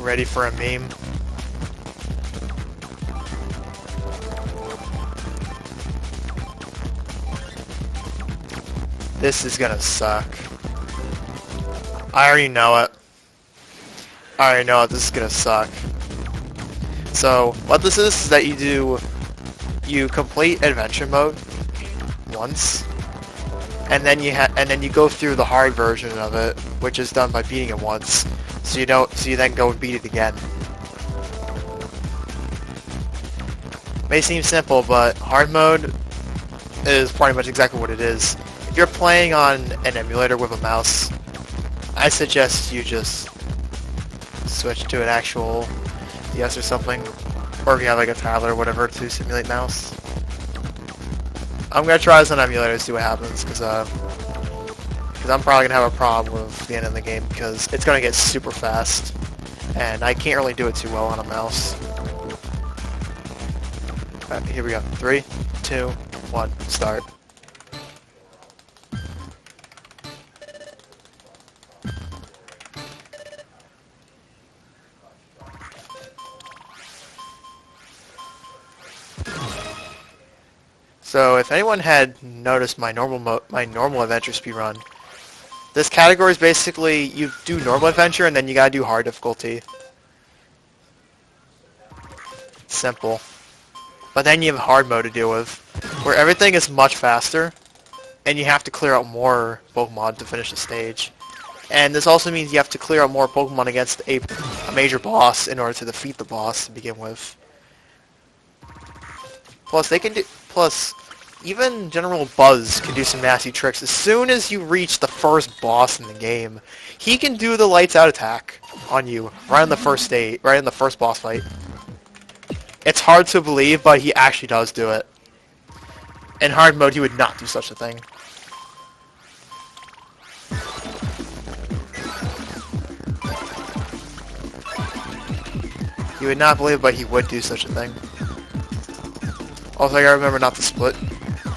Ready for a meme? This is gonna suck. I already know it. I already know it. This is gonna suck. So, what this is that you complete adventure mode once, and then you go through the hard version of it, which is done by beating it once. So you then go and beat it again. May seem simple, but hard mode is pretty much exactly what it is. If you're playing on an emulator with a mouse, I suggest you just switch to an actual DS or something, or if you have like a tablet or whatever to simulate mouse. I'm gonna try this on emulator to see what happens, because I'm probably gonna have a problem with the end of the game because it's gonna get super fast, and I can't really do it too well on a mouse. Alright, here we go. 3, 2, 1, start. So if anyone had noticed my normal adventure speedrun, this category is basically you do normal adventure and then you gotta do hard difficulty. Simple. But then you have hard mode to deal with, where everything is much faster, and you have to clear out more Pokemon to finish the stage. And this also means you have to clear out more Pokemon against a major boss in order to defeat the boss to begin with. Plus, even General Buzz can do some nasty tricks. As soon as you reach the first boss in the game, he can do the lights out attack on you right in the first stage, right in the first boss fight. It's hard to believe, but he actually does do it. In hard mode, he would not do such a thing. You would not believe it, but he would do such a thing. Also, I gotta remember not to split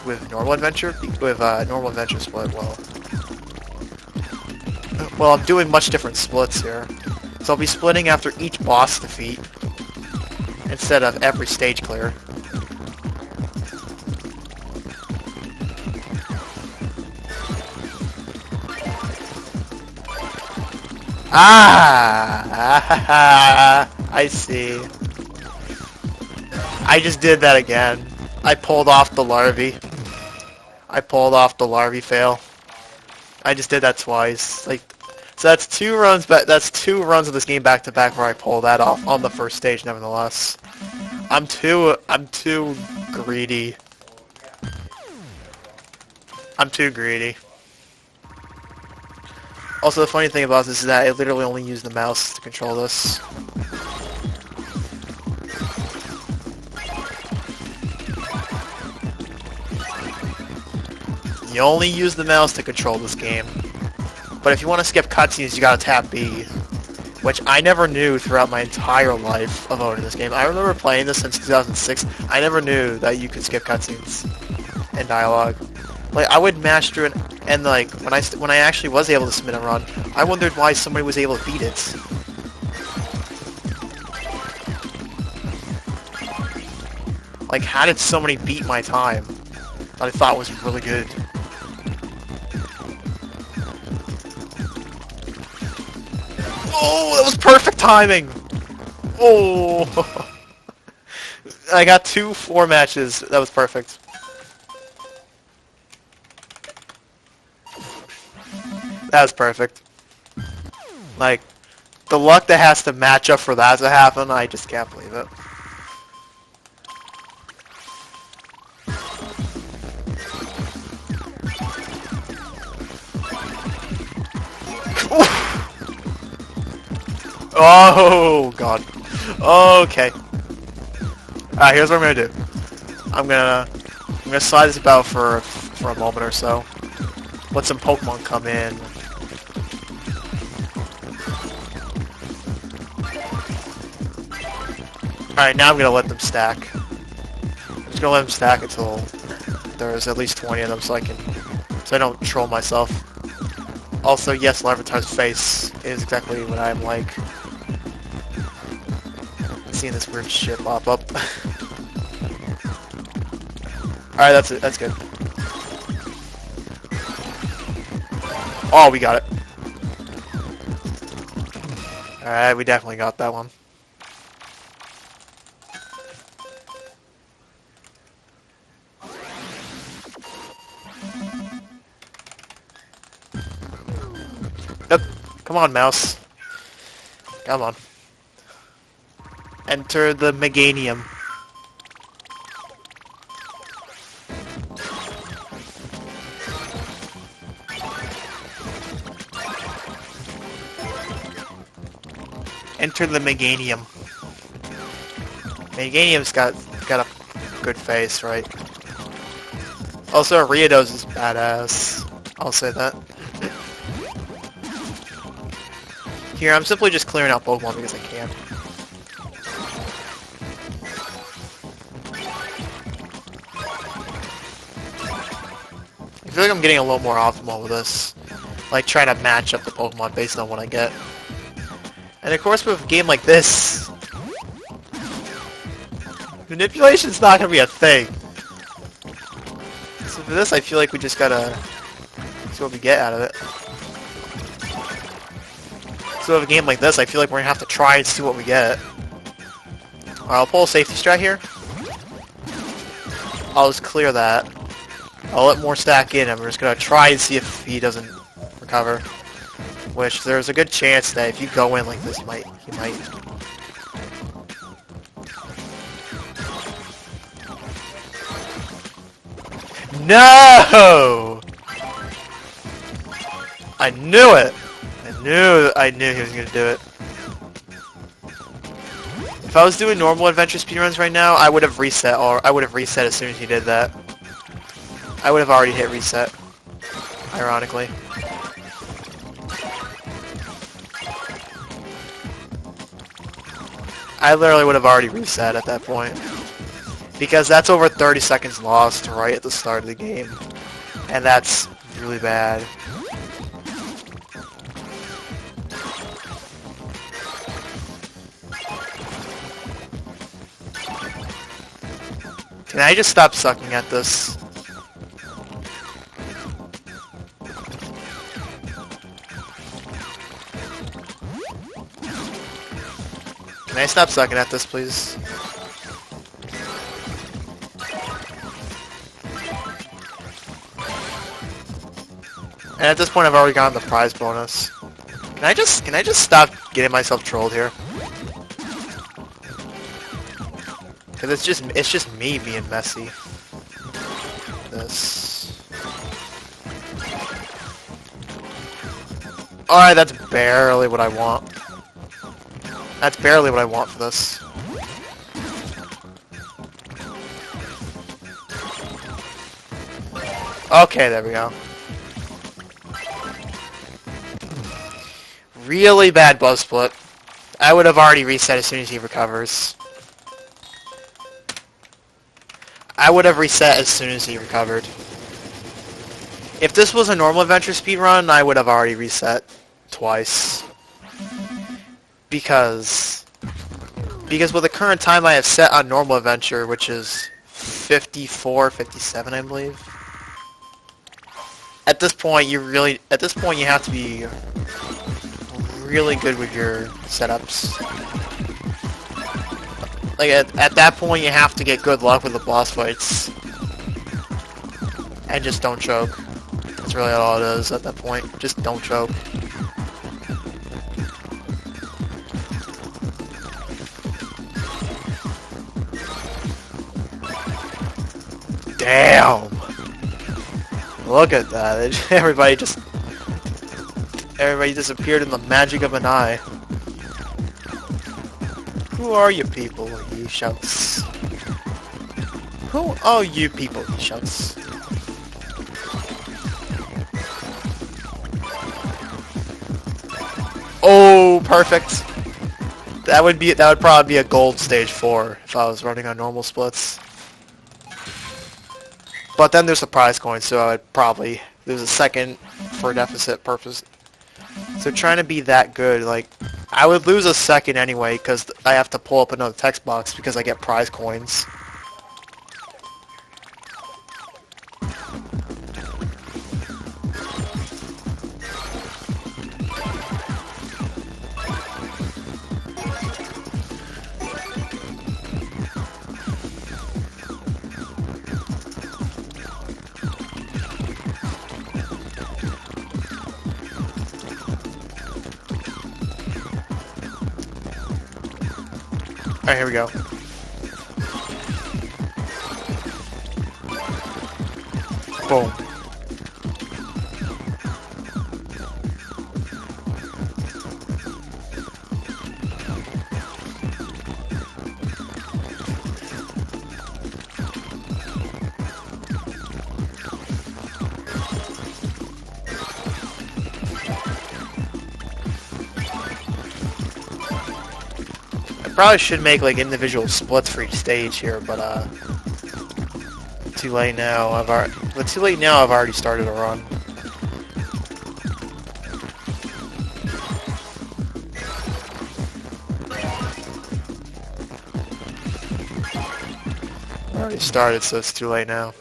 with normal adventure split. Well, I'm doing much different splits here. So I'll be splitting after each boss defeat instead of every stage clear. Ah! I see. I just did that again. I pulled off the larvae. I pulled off the larvae fail. I just did that twice. Like, so that's two runs back. That's 2 runs of this game back to back where I pulled that off on the first stage. Nevertheless, I'm too greedy. I'm too greedy. Also, the funny thing about this is that I literally only use the mouse to control this. You only use the mouse to control this game. But if you want to skip cutscenes, you gotta tap B. Which I never knew throughout my entire life of owning this game. I remember playing this since 2006. I never knew that you could skip cutscenes and dialogue. Like, I would mash through it, and like, when I actually was able to submit a run, I wondered why somebody was able to beat it. Like, how did somebody beat my time that I thought was really good? Oh, that was perfect timing! Oh! I got 2 4 matches. That was perfect. That was perfect. Like, the luck that has to match up for that to happen, I just can't believe it. Oh god. Okay. Alright, here's what I'm gonna do. I'm gonna slide this about for a moment or so. Let some Pokemon come in. Alright, now I'm gonna let them stack. I'm just gonna let them stack until there's at least 20 of them so I don't troll myself. Also, yes, Larvitar's face is exactly what I'm like. seeing this weird shit pop up. Alright, that's it. That's good. Oh, we got it. Alright, we definitely got that one. Yep. Come on, mouse. Come on. Enter the Meganium. Enter the Meganium. Meganium's got a good face, right? Also, Riodos is badass. I'll say that. Here, I'm simply just clearing out Pokemon because I can. I feel like I'm getting a little more optimal with this. Like, trying to match up the Pokemon based on what I get. And of course, with a game like this, manipulation's not gonna be a thing. So for this, I feel like we just gotta see what we get out of it. So with a game like this, I feel like we're gonna have to try and see what we get. Alright, I'll pull a safety strat here. I'll just clear that. I'll let more stack in, and we're just gonna try and see if he doesn't recover. Which there's a good chance that if you go in like this, he might. No! I knew it. I knew he was gonna do it. If I was doing normal adventure speedruns right now, I would have reset, or I would have reset as soon as he did that. I would have already hit reset. Ironically. I literally would have already reset at that point. Because that's over 30 seconds lost right at the start of the game. And that's really bad. Can I just stop sucking at this? Can I stop sucking at this, please? And at this point, I've already gotten the prize bonus. Can I just stop getting myself trolled here? Cause it's just me being messy. This. Alright, that's barely what I want. That's barely what I want for this. Okay, there we go. Really bad buzz split. I would have already reset as soon as he recovers. I would have reset as soon as he recovered. If this was a normal adventure speedrun, I would have already reset twice. Because with the current time I have set on normal adventure, which is 54, 57, I believe. At this point, you have to be really good with your setups. Like, at that point, you have to get good luck with the boss fights. And just don't choke. That's really all it is at that point. Just don't choke. Damn! Look at that. Everybody disappeared in the magic of an eye. Who are you people, he shouts. Who are you people, he shouts. Oh, perfect. That would probably be a gold stage 4 if I was running on normal splits. But then there's a prize coin, so I would probably lose a second for deficit purpose. So trying to be that good, like, I would lose a second anyway because I have to pull up another text box because I get prize coins. Alright, here we go. Boom. Probably should make like individual splits for each stage here, but too late now. I've already started a run. I already started, so it's too late now.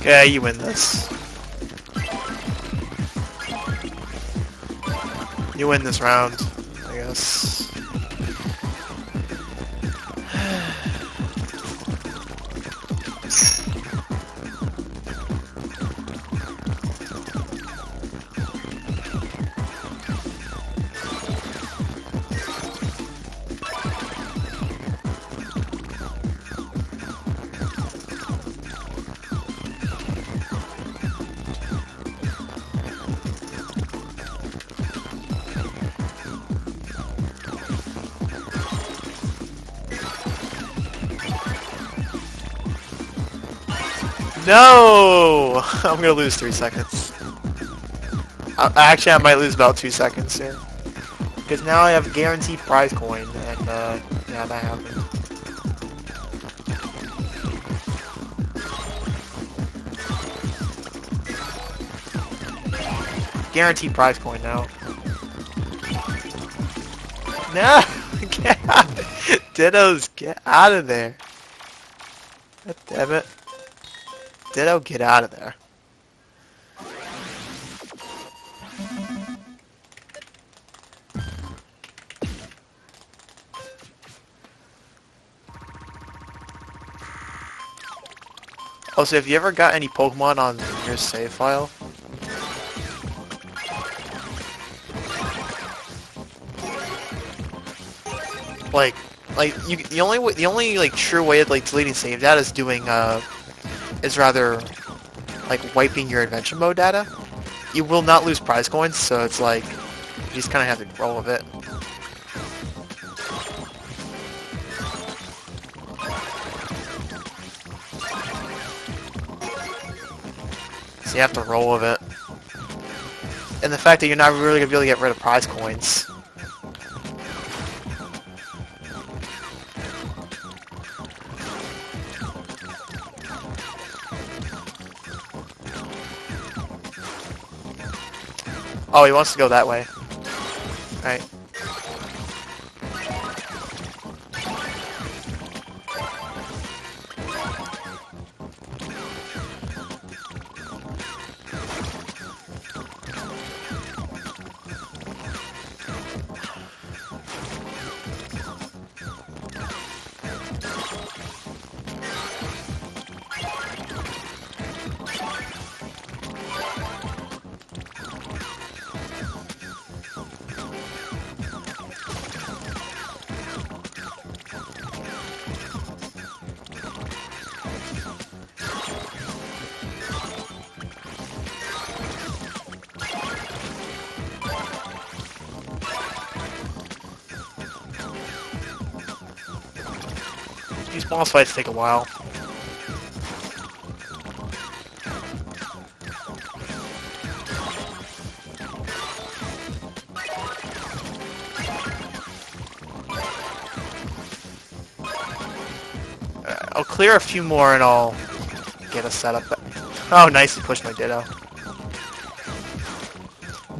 Okay, you win this. You win this round, I guess. No! I'm gonna lose 3 seconds. Actually, I might lose about 2 seconds here. Because now I have guaranteed prize coin, and yeah, that happened. Guaranteed prize coin now. No! Get out! Dittos, get out of there! God damn it. Ditto, get out of there. Also, have you ever got any Pokemon on your save file? Like the only like true way of like deleting save data is doing is rather like wiping your adventure mode data. You will not lose prize coins, so it's like you just kind of have to roll with it. So you have to roll with it. And the fact that you're not really gonna be able to get rid of prize coins. Oh, he wants to go that way. Alright. These boss fights take a while. I'll clear a few more and I'll get a setup. Oh, nice, you pushed my Ditto.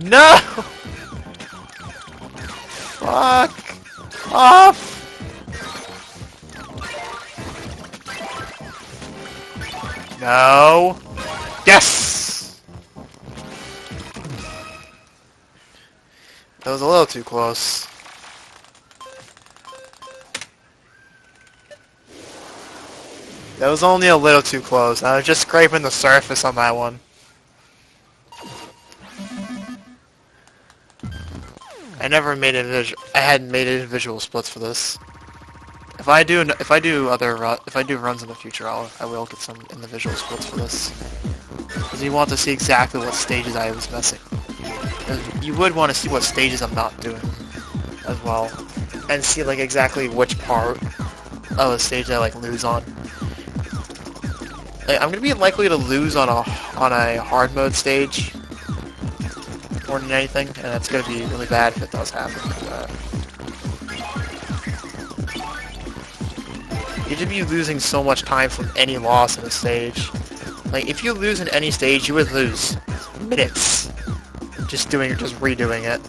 No! Fuck off! No! Yes! That was a little too close. That was only a little too close. I was just scraping the surface on that one. I never made I hadn't made individual splits for this. If I do runs in the future, I will get some individual splits for this. Because you want to see exactly what stages I was missing. You would want to see what stages I'm not doing as well, and see like exactly which part of a stage I like lose on. Like, I'm gonna be likely to lose on a hard mode stage more than anything, and it's gonna be really bad if it does happen. You should be losing so much time from any loss in a stage. Like, if you lose in any stage, you would lose minutes just redoing it.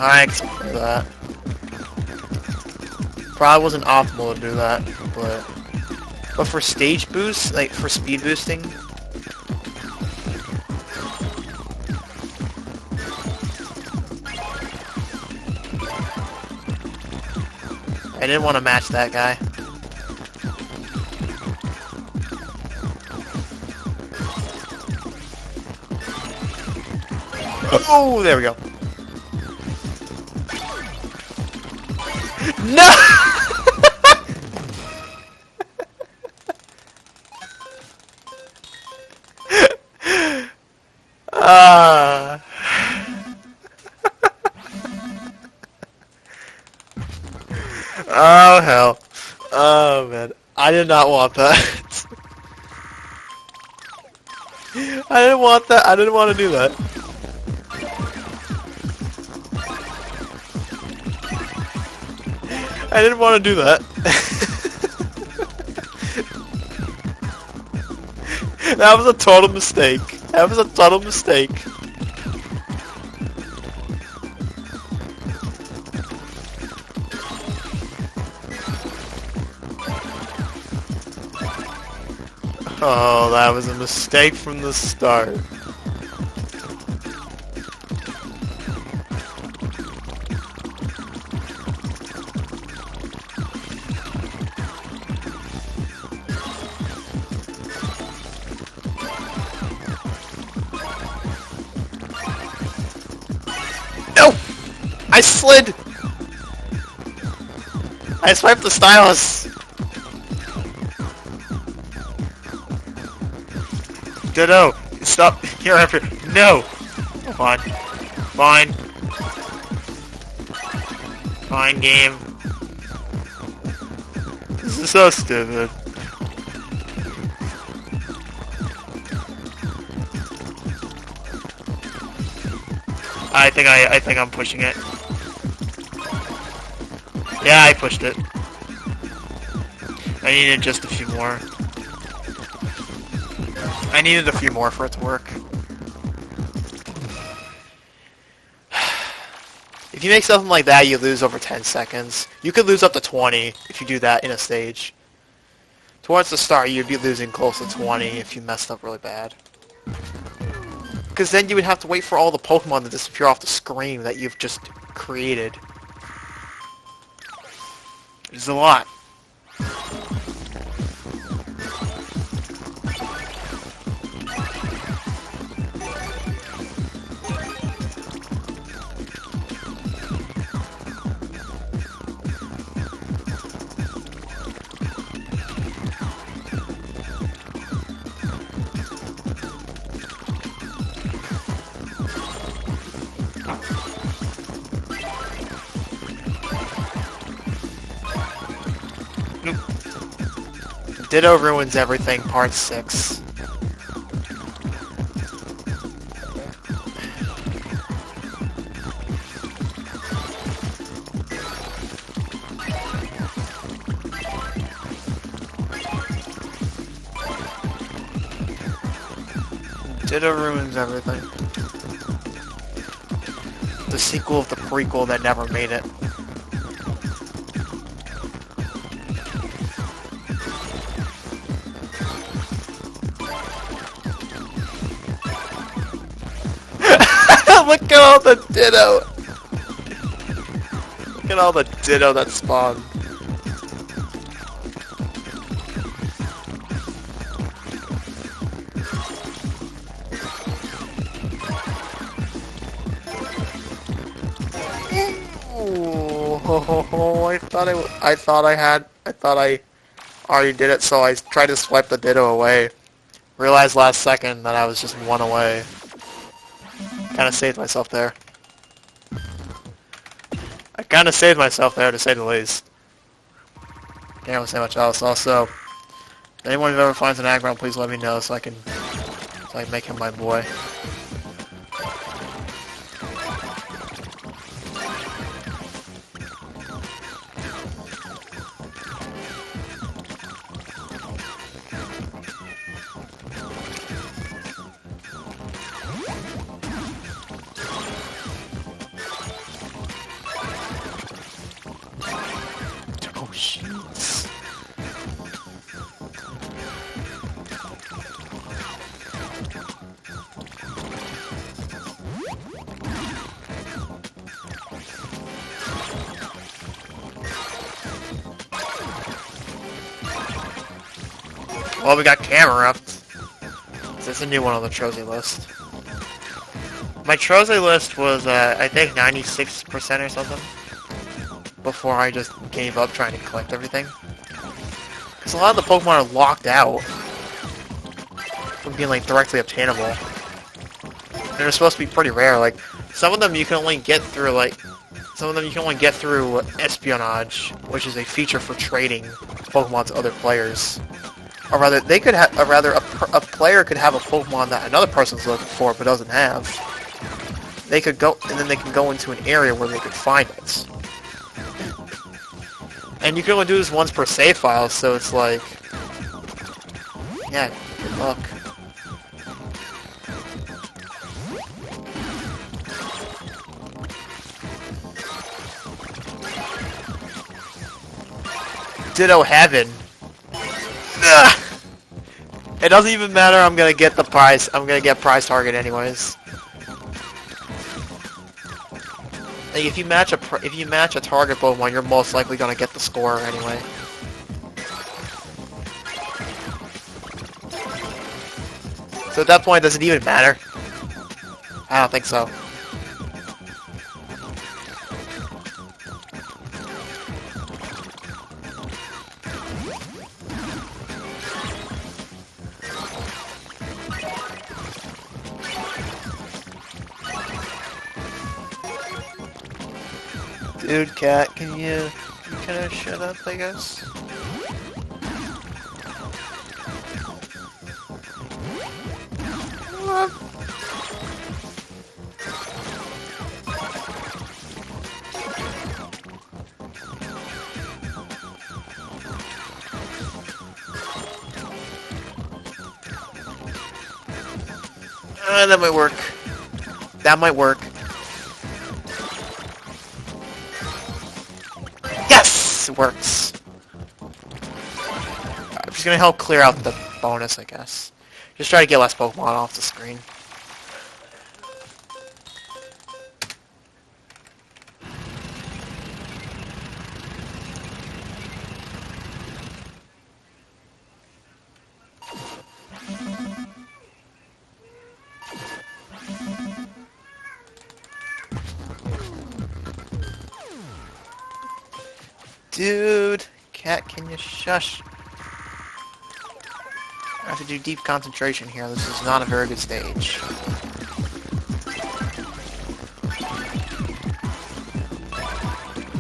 I expect that. Probably wasn't optimal to do that, but for stage boost, like for speed boosting, I didn't want to match that guy. Oh, there we go. No! Oh hell. Oh man. I did not want that. I didn't want that. I didn't want to do that. I didn't want to do that. That was a total mistake. That was a total mistake. Oh, that was a mistake from the start. No! I slid! I swiped the stylus! No, stop! Here after. No! Fine. Fine. Fine, game. This is so stupid. I think I'm pushing it. Yeah, I pushed it. I needed just a few more. I needed a few more for it to work. If you make something like that, you lose over 10 seconds. You could lose up to 20 if you do that in a stage. Towards the start, you'd be losing close to 20 if you messed up really bad. Because then you would have to wait for all the Pokemon to disappear off the screen that you've just created. It's a lot. Ditto Ruins Everything, Part 6. Ditto ruins everything. The sequel of the prequel that never made it. Look at all the Ditto! Look at all the Ditto that spawned. Oh, I thought I already did it, so I tried to swipe the Ditto away. Realized last second that I was just one away. Kinda saved myself there. I kinda saved myself there, to say the least. Can't really say much else. Also, if anyone who ever finds an aggro, please let me know so I can make him my boy. Oh shit. Well, we got camera up. There's a new one on the Trozei list. My Trozei list was, I think 96% or something. Before I just gave up trying to collect everything. Because a lot of the Pokemon are locked out from being, like, directly obtainable. And they're supposed to be pretty rare. Like, some of them you can only get through, espionage, which is a feature for trading Pokemon to other players. Or rather, they could have, a player could have a Pokemon that another person's looking for but doesn't have. They could go, and then they can go into an area where they could find it. And you can only do this once per save file, so it's like, yeah, good luck. Ditto heaven. Ugh. It doesn't even matter. I'm gonna get the prize. I'm gonna get prize target anyways. Like if you match a target Pokemon, you're most likely gonna get the score anyway. So at that point, does it even matter? I don't think so. Dude, cat, can you kind of shut up, I guess? What? That might work. That might work. Yes! It works. I'm just gonna help clear out the bonus, I guess. Just try to get less Pokemon off the screen. Dude, cat, can you shush? I have to do deep concentration here. This is not a very good stage.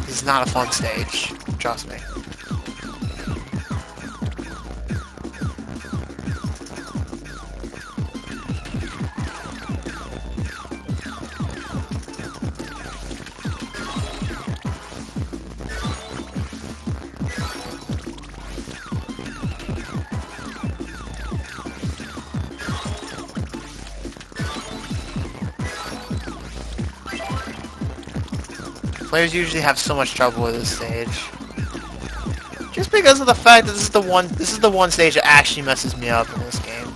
This is not a fun stage. Trust me. Players usually have so much trouble with this stage. Just because of the fact that this is the one stage that actually messes me up in this game.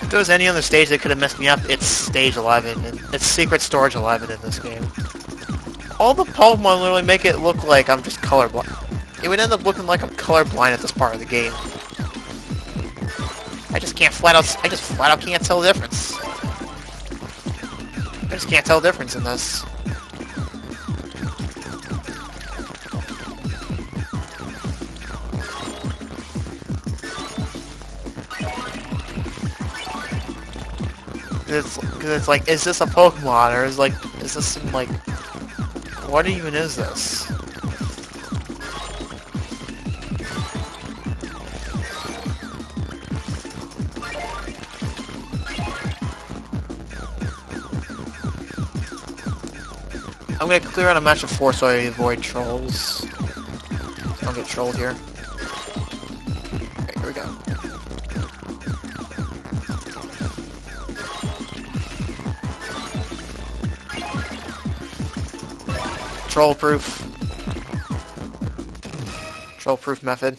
If there was any other stage that could have messed me up, it's stage 11. It's Secret Storage 11 in this game. All the Pokemon literally make it look like I'm just colorblind. It would end up looking like I'm colorblind at this part of the game. I just flat out can't tell the difference. I just can't tell the difference in this. It's like, is this a Pokemon, or is this some, like, what even is this? I'm gonna clear out a match of 4 so I avoid trolls. Don't get trolled here. Okay, here we go. Troll-proof. Troll-proof method.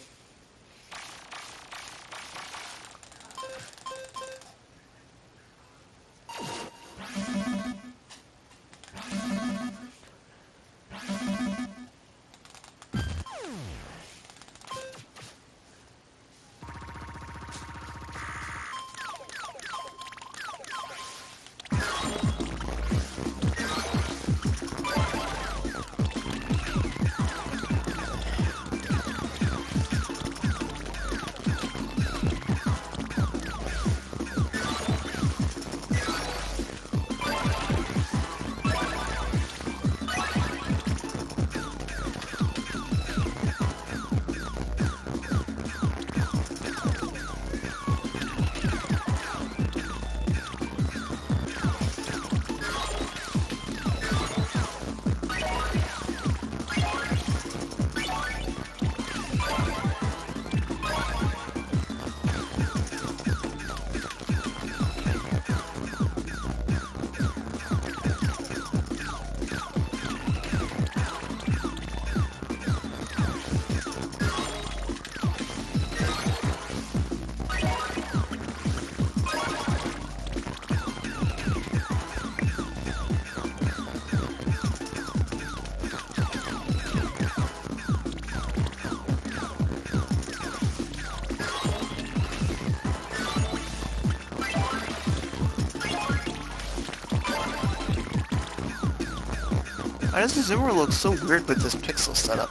Why does the zoomer look so weird with this pixel setup?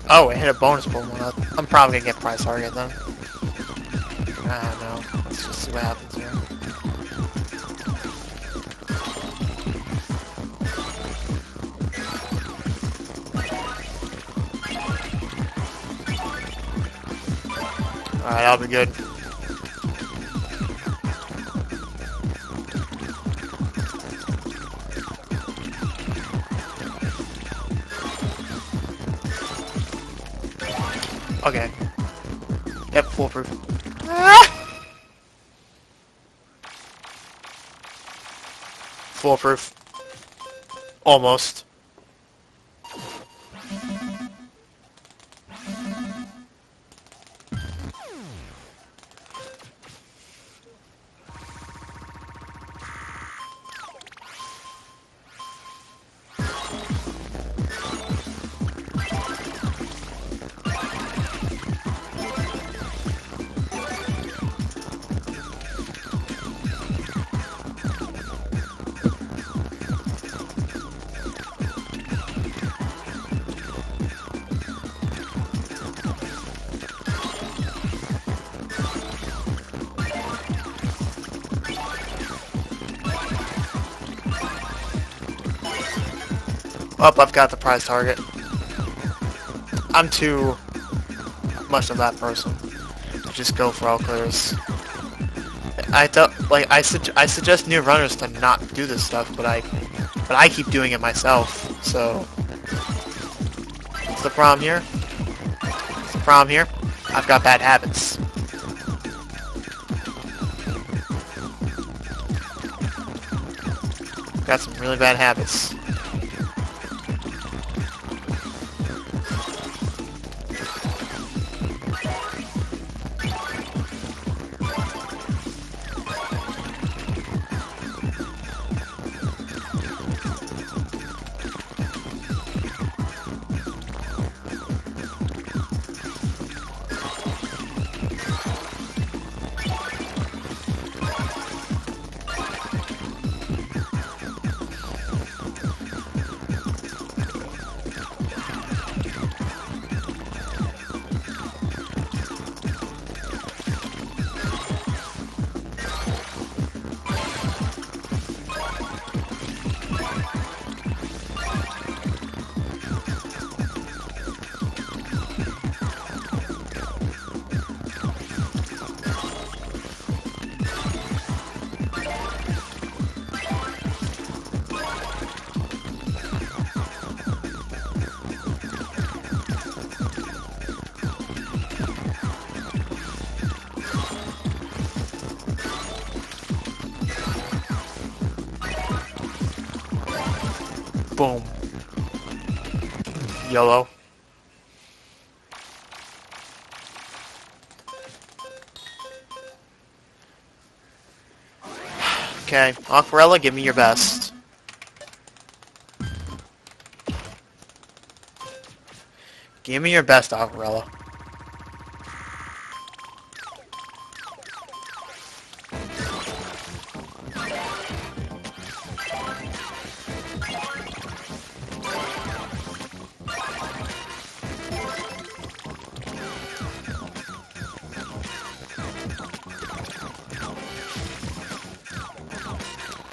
Oh, it hit a bonus Pokemon. I'm probably gonna get prize target then. I don't know. Let's just see what happens here. Alright, I'll be good. Okay. Yep, foolproof. Ah! Foolproof. Almost. Oh, I've got the prize target. much of that person to just go for all clears. I don't like. I suggest new runners to not do this stuff, but I keep doing it myself. So what's the problem here? What's the problem here? I've got bad habits. Got some really bad habits. Boom. YOLO. Okay, Aquarella, give me your best. Give me your best, Aquarella.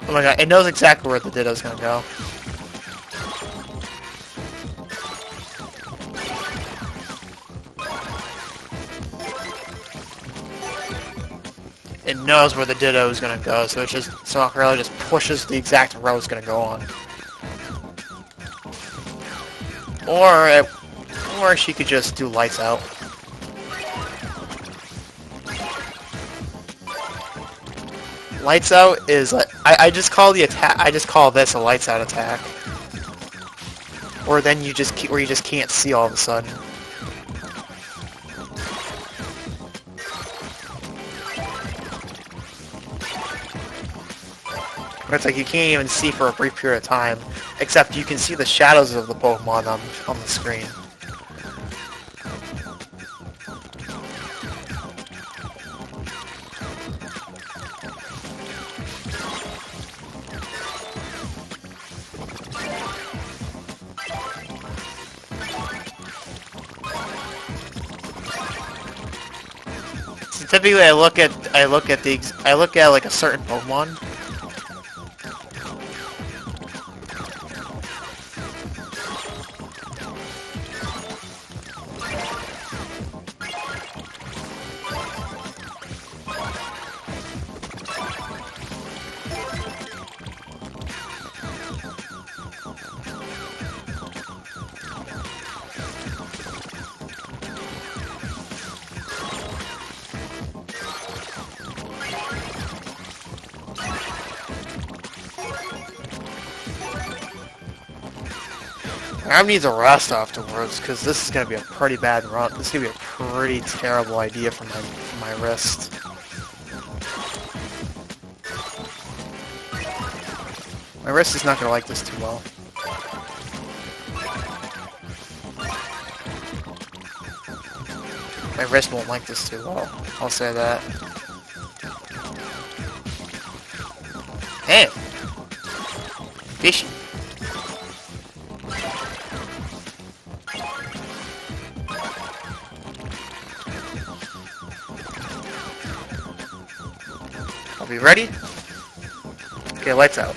Oh my god, it knows exactly where the Ditto's gonna go. It knows where the Ditto is gonna go, so it's just so Aquarella just pushes the exact row it's gonna go on. Or she could just do lights out. Lights out is like I just call the attack. I just call this a lights out attack. Or then you just where you just can't see all of a sudden. Where it's like you can't even see for a brief period of time, except you can see the shadows of the Pokemon on the screen. Typically, I look at like a certain Pokemon. Grab needs a rest afterwards, because this is going to be a pretty bad run. This is going to be a pretty terrible idea for my wrist. My wrist is not going to like this too well. My wrist won't like this too well. I'll say that. Hey! Fishy. Are we ready? Okay, lights out.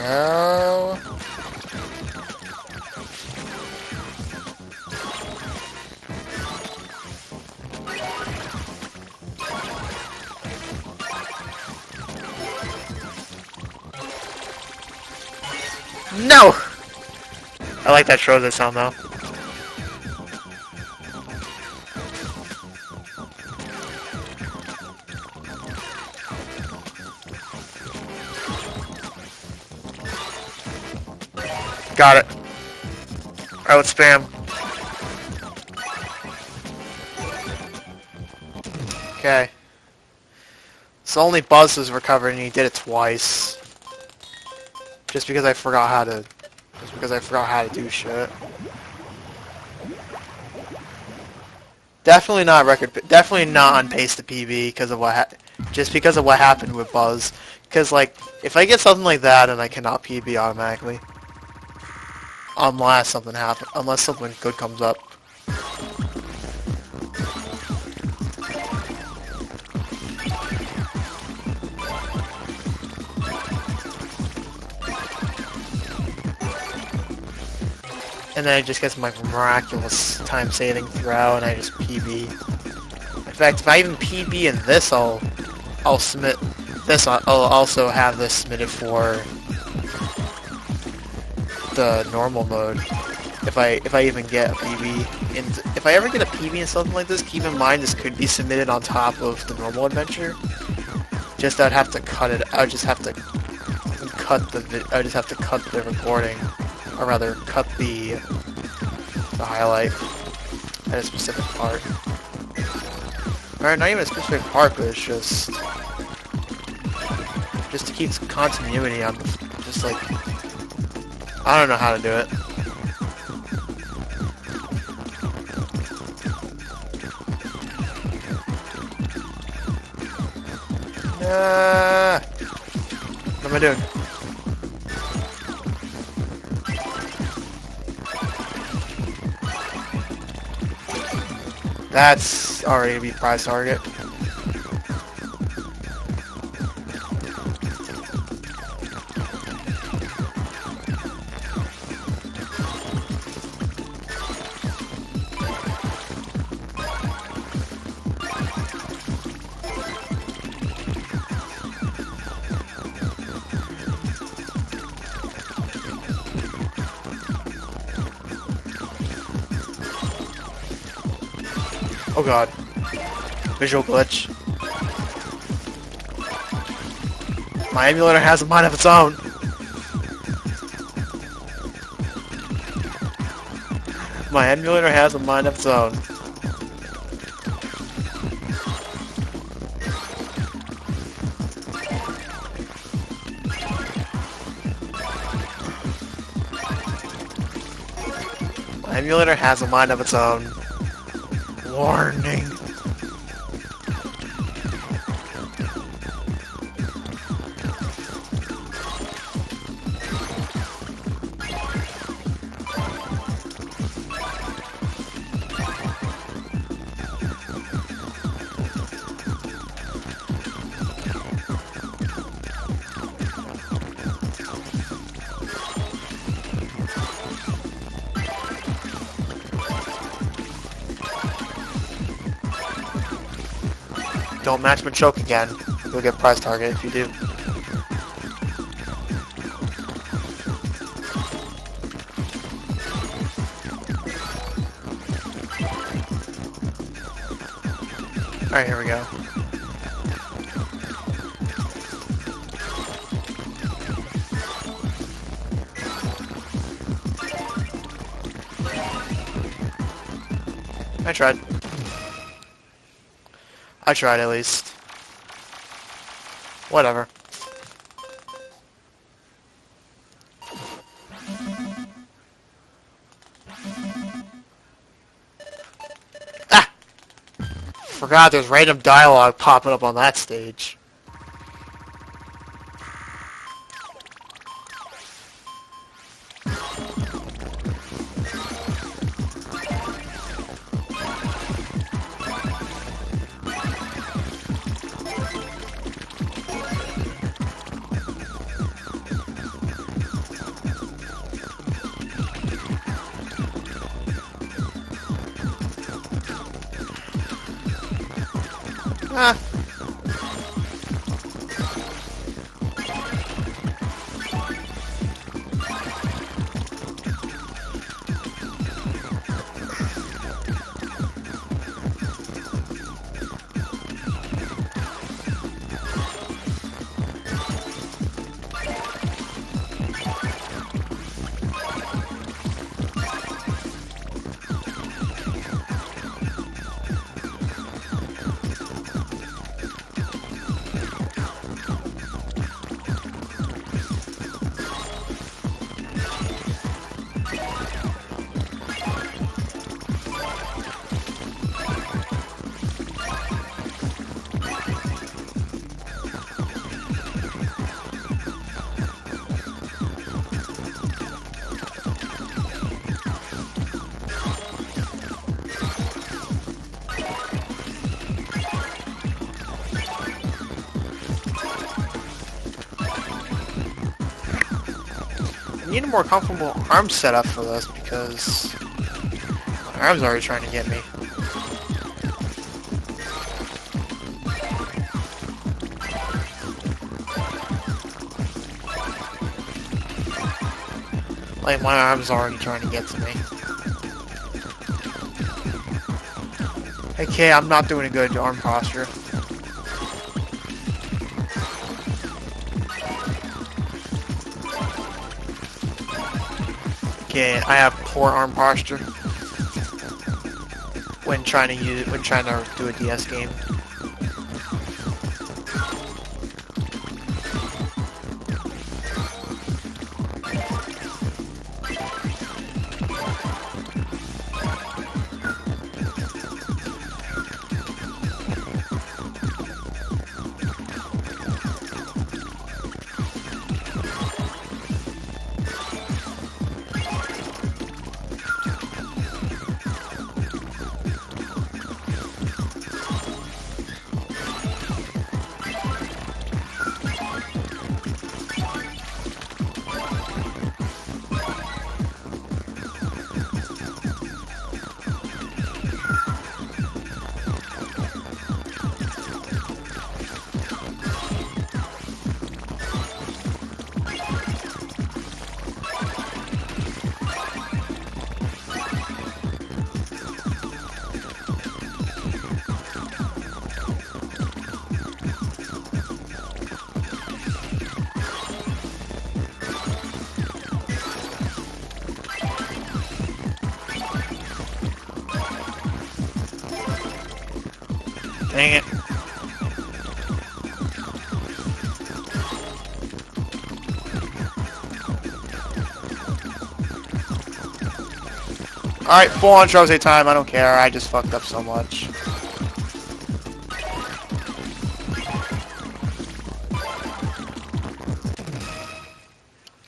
hell? No! I like that Trozei sound though. Got it. Alright, let's spam. Okay. So only Buzz was recovered and he did it twice. Just because I forgot how to do shit. Definitely not on pace to PB because of just because of what happened with Buzz. Because like if I get something like that and I cannot PB automatically. Unless something good comes up. And then it just gets my miraculous time saving throw and I just PB. In fact, if I even PB in this, I'll submit this. I'll also have this submitted for the normal mode. If I even get a PB, and if I ever get a PB in something like this, keep in mind this could be submitted on top of the normal adventure. Just I'd have to cut it. I would just have to cut the recording, or rather cut the highlight at a specific part. Or not even a specific part, but it's just to keep continuity on just like I don't know how to do it. What am I doing? That's already gonna be prize target. Oh god. Visual glitch. My emulator has a mind of its own. My emulator has a mind of its own. My emulator has a mind of its own. Warning. Don't match my choke again. You'll get prize target if you do. Alright, here we go. I tried. I tried at least. Whatever. Ah! Forgot there's random dialogue popping up on that stage. Ah. I need a more comfortable arm setup for this because my arm's already trying to get me. Like, my arm's already trying to get to me. Okay, I'm not doing a good arm posture. Okay, I have poor arm posture when trying to do a DS game. Dang it. Alright, full on Trozei time, I don't care, I just fucked up so much.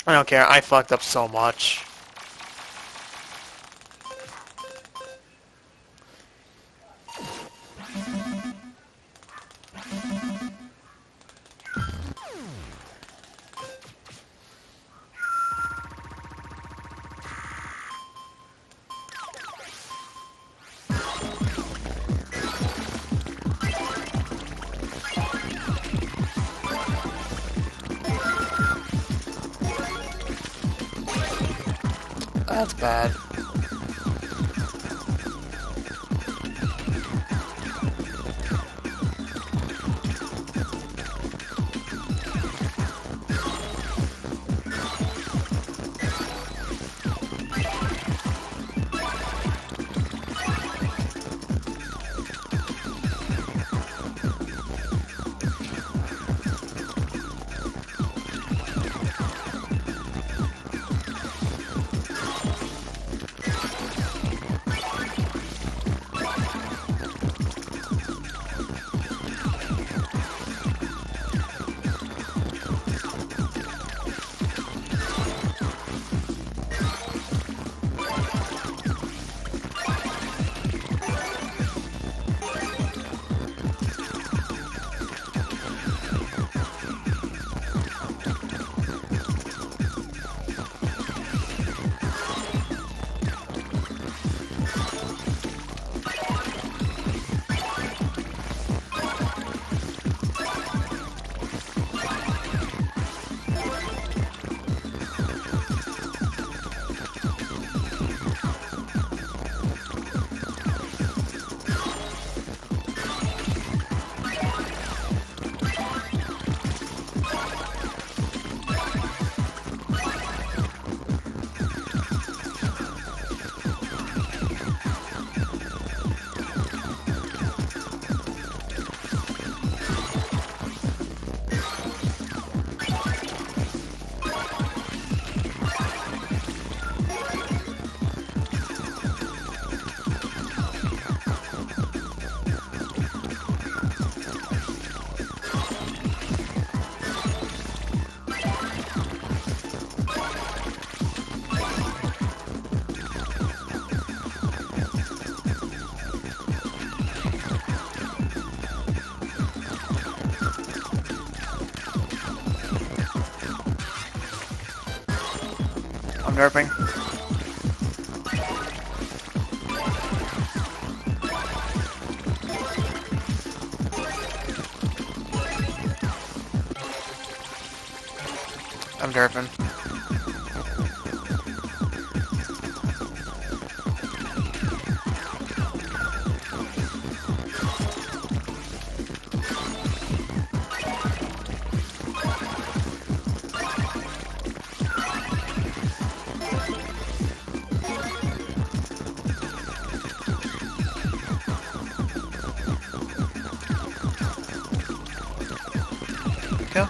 I don't care, I fucked up so much. That's bad. derping. I'm derping. Go.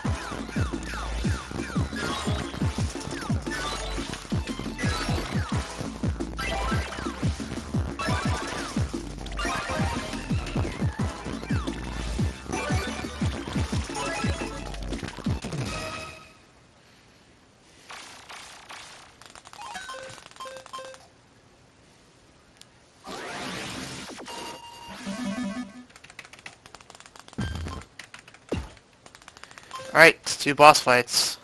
Alright, 2 boss fights.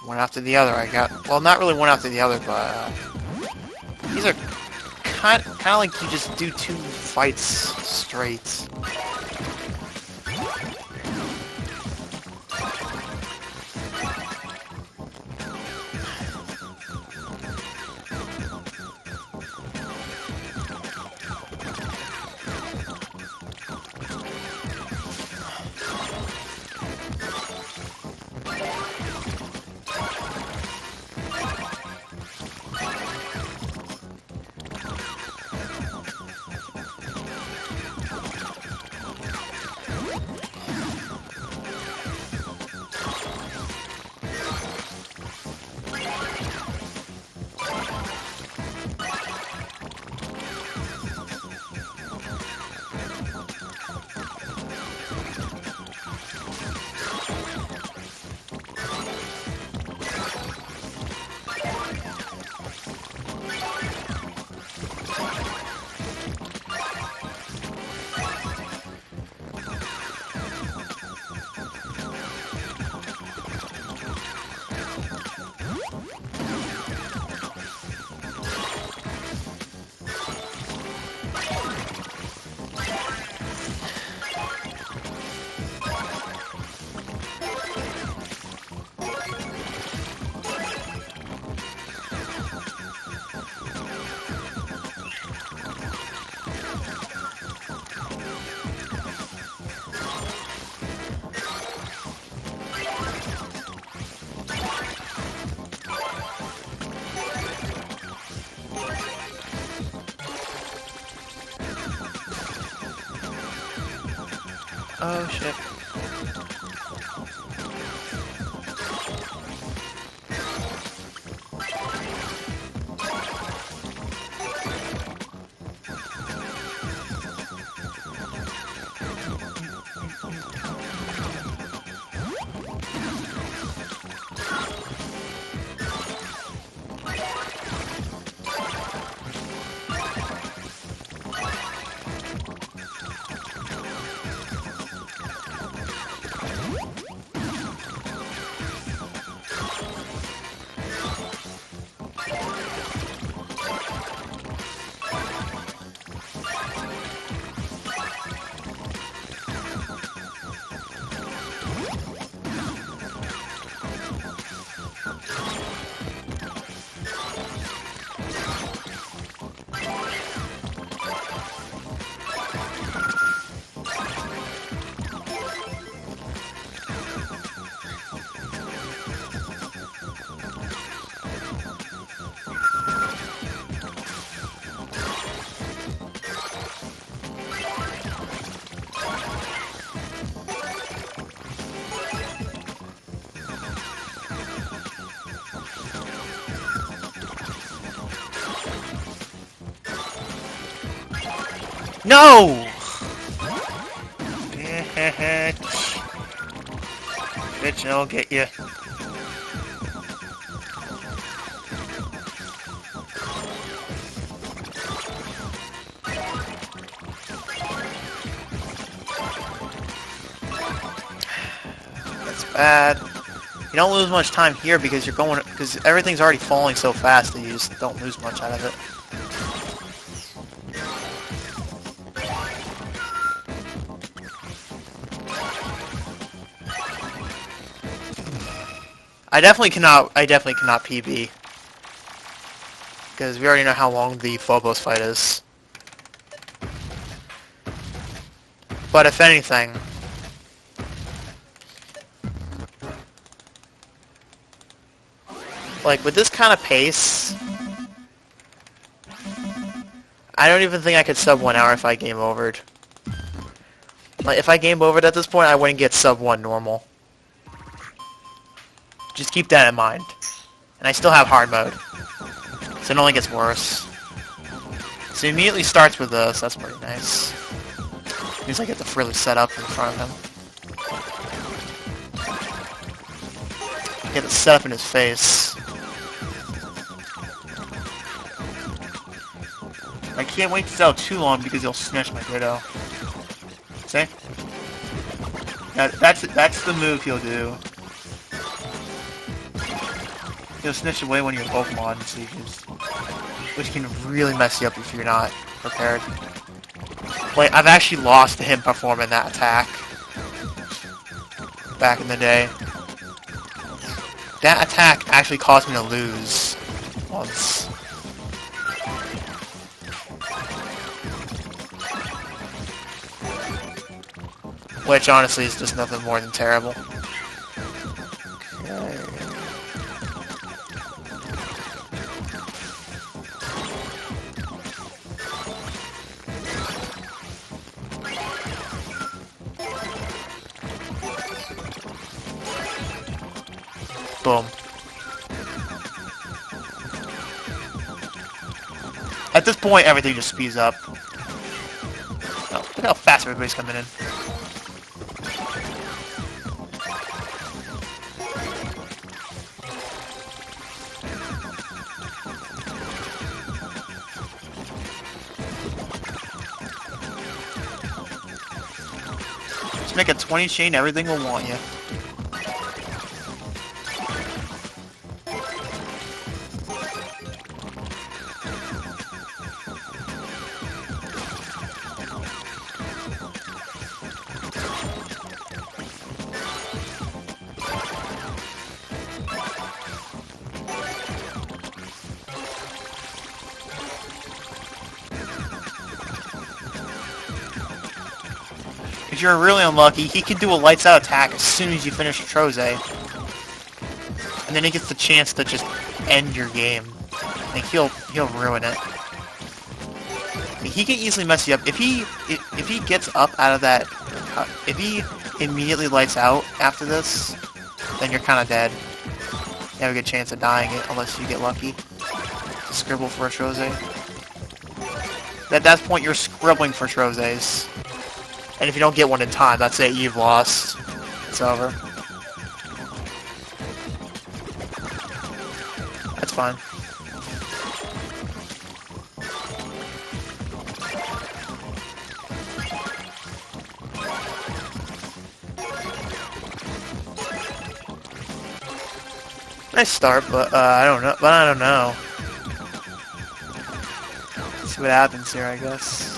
One after the other. I got, well, not really one after the other, but these are kind of like you just do 2 fights straight. Oh shit. No! Bitch, I'll get you. That's bad. You don't lose much time here because because everything's already falling so fast that you just don't lose much out of it. I definitely cannot PB. Because we already know how long the Phobos fight is. But if anything, like with this kind of pace, I don't even think I could sub 1 hour if I game overed. Like if I game overed at this point, I wouldn't get sub 1 normal. Just keep that in mind. And I still have hard mode. So it only gets worse. So it immediately starts with this, that's pretty nice. Means I get the frilly set up in front of him. Get it set up in his face. I can't wait to sell too long because he'll snatch my Ditto. See? Yeah, that's the move he'll do. He'll snitch away one of your Pokemon, which can really mess you up if you're not prepared. Wait, I've actually lost to him performing that attack back in the day. That attack actually caused me to lose once. Which honestly is just nothing more than terrible. Okay. Boom. At this point, everything just speeds up. Oh, look how fast everybody's coming in. Just make a 20 chain, everything will want you. If you're really unlucky, he can do a lights out attack as soon as you finish a Trozei. And then he gets the chance to just end your game. Like he'll ruin it. He can easily mess you up. If he gets up out of that, if he immediately lights out after this, then you're kind of dead. You have a good chance of dying it unless you get lucky to scribble for a Trozei. At that point, you're scribbling for Trozeis. And if you don't get one in time, that's it, you've lost. It's over. That's fine. Nice start, but I don't know. Let's see what happens here, I guess.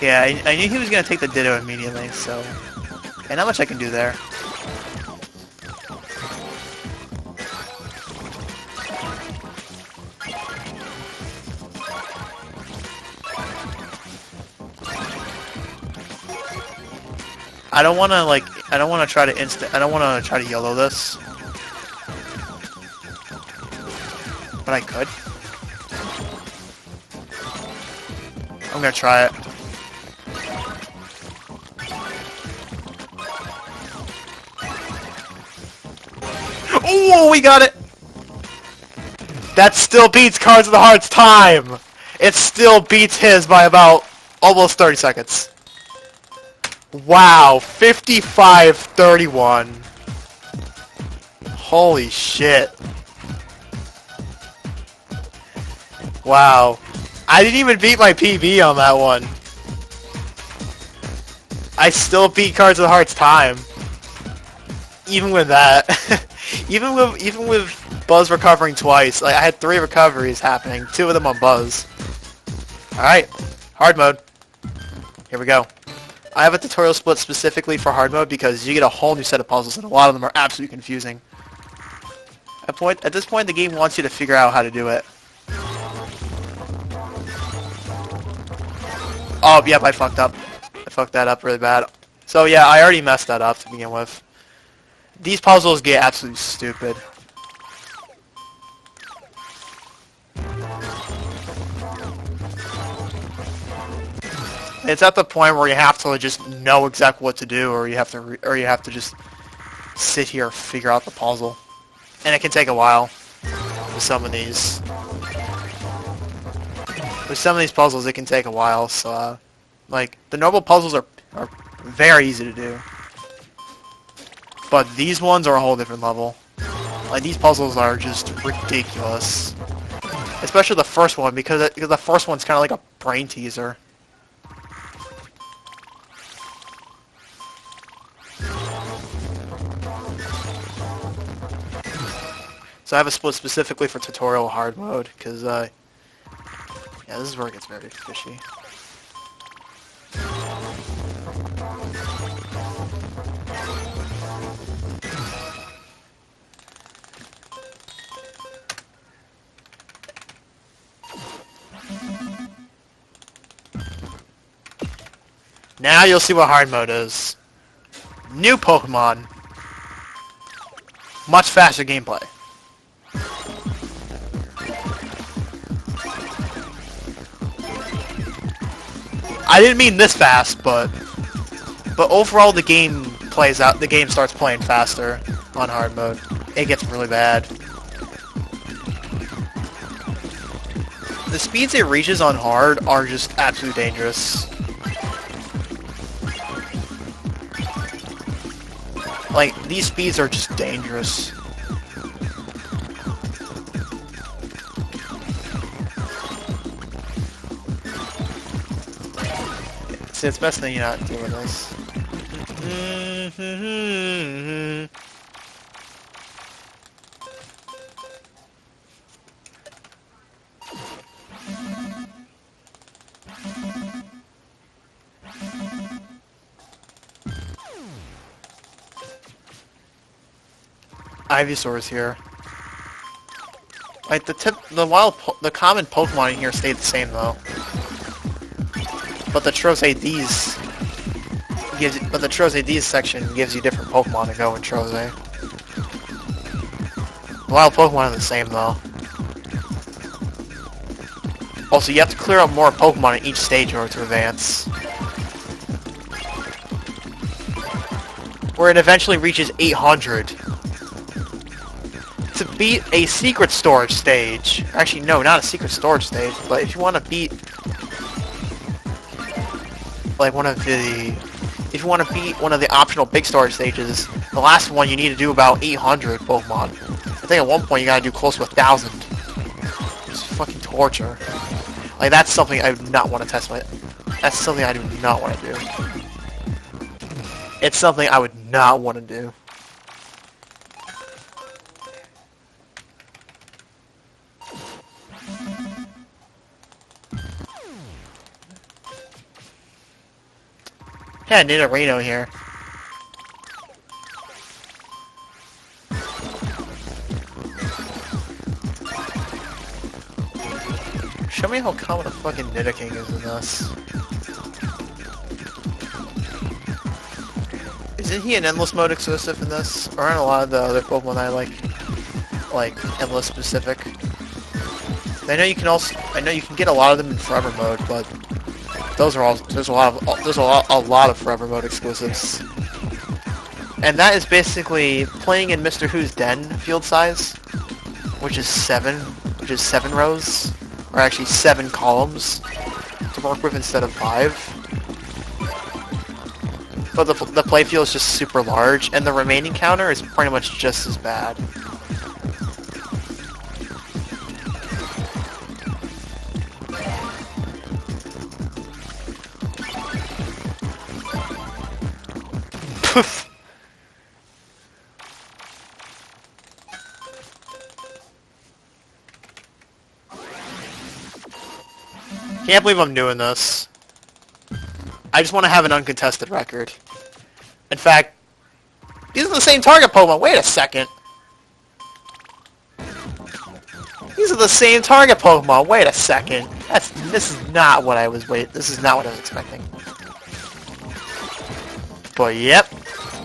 Yeah, I knew he was going to take the Ditto immediately, so... And not much I can do there. I don't want to try to YOLO this. But I could. I'm going to try it. Oh, we got it! That still beats Cards of the Heart's time! It still beats his by about almost 30 seconds. Wow, 55-31. Holy shit. Wow. I didn't even beat my PB on that one. I still beat Cards of Hearts time. Even with that. even with Buzz recovering twice. Like I had 3 recoveries happening, 2 of them on Buzz. Alright. Hard mode. Here we go. I have a tutorial split specifically for hard mode because you get a whole new set of puzzles and a lot of them are absolutely confusing. At this point the game wants you to figure out how to do it. Oh, yep, I fucked up. I fucked that up really bad. So yeah, I already messed that up to begin with. These puzzles get absolutely stupid. It's at the point where you have to just know exactly what to do, or you have to just sit here and figure out the puzzle, and it can take a while with some of these. With some of these puzzles, it can take a while. So, like the normal puzzles are very easy to do, but these ones are a whole different level. Like these puzzles are just ridiculous, especially the first one because the first one's kind of like a brain teaser. So I have a split specifically for tutorial hard mode, because, yeah, this is where it gets very fishy. Now you'll see what hard mode is. New Pokemon. Much faster gameplay. I didn't mean this fast, but overall the game plays out. The game starts playing faster on hard mode. It gets really bad. The speeds it reaches on hard are just absolutely dangerous. Like these speeds are just dangerous. See, it's best that you're not doing this. Ivysaur's here. Like the common Pokemon in here stayed the same though. But the Trozei D's section gives you different Pokemon to go in Trozei. The wild Pokemon are the same though. Also, you have to clear up more Pokemon in each stage in order to advance. Where it eventually reaches 800. To beat a secret storage stage. Actually, no, not a secret storage stage, but if you want to beat like if you want to beat one of the optional big storage stages, the last one you need to do about 800 Pokemon. I think at one point you gotta do close to 1,000. It's fucking torture. Like that's something I do not want to test that's something I do not want to do. It's something I would not want to do. Yeah, Nidorino here. Show me how common a fucking Nidoking is in this. Isn't he an endless mode exclusive in this? Or aren't a lot of the other Pokemon I like endless specific? I know you can get a lot of them in forever mode, but there's a lot of forever mode exclusives. And that is basically playing in Mr. Who's Den field size, which is 7 rows, or actually 7 columns to work with instead of 5. but the playfield is just super large, and the remaining counter is pretty much just as bad. Can't believe I'm doing this. I just want to have an uncontested record. In fact, these are the same target Pokemon. Wait a second. These are the same target Pokemon. Wait a second. This is not what I was This is not what I was expecting. But yep,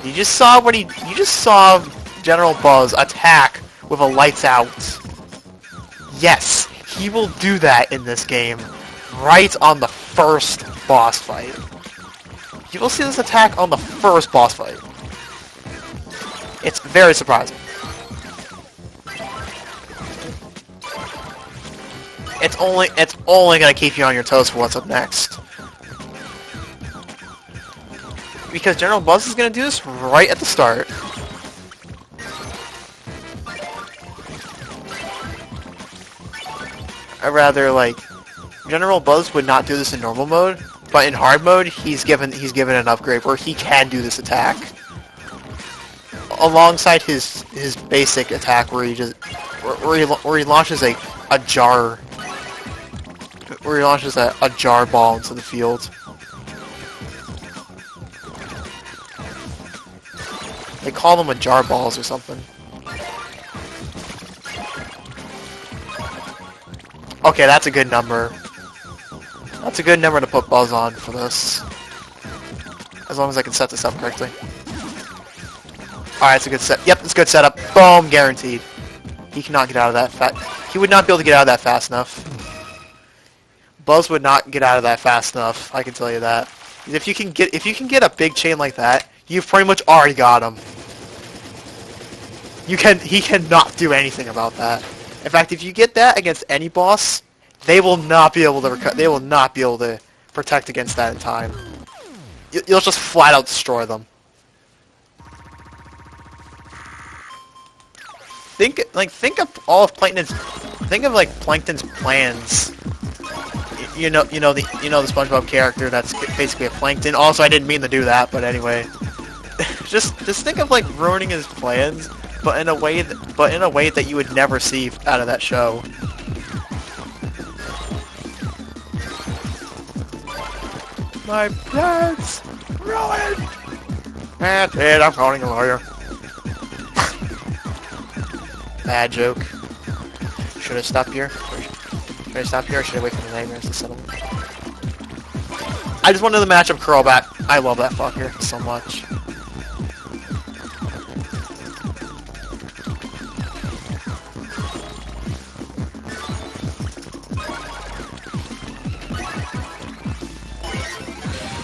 you just saw General Buzz attack with a lights out. Yes, he will do that in this game, right on the first boss fight. You will see this attack on the first boss fight. It's very surprising. It's only gonna keep you on your toes for what's up next. Because General Buzz is gonna do this right at the start. General Buzz would not do this in normal mode, but in hard mode, he's given an upgrade where he can do this attack. Alongside his basic attack where he launches a jar ball into the field. They call them jar balls or something. Okay, that's a good number. That's a good number to put Buzz on for this. As long as I can set this up correctly. Alright, it's a good set. Yep, it's a good setup. Boom, guaranteed. He cannot get out of that He would not be able to get out of that fast enough. Buzz would not get out of that fast enough, I can tell you that. If you can get a big chain like that, you've pretty much already got him. He cannot do anything about that. In fact, if you get that against any boss, they will not be able to protect against that in time. You'll just flat out destroy them. Think of all of Plankton's plans. You know the SpongeBob character that's basically a plankton. Also, I didn't mean to do that, but anyway. just think of ruining his plans, but in a way that you would never see out of that show. My plans ruined. That's it. I'm calling a lawyer. Bad joke. Should I stop here? Should I stop here or should I wait for the nightmares to settle? I just wanted the matchup curl back. I love that fucker so much.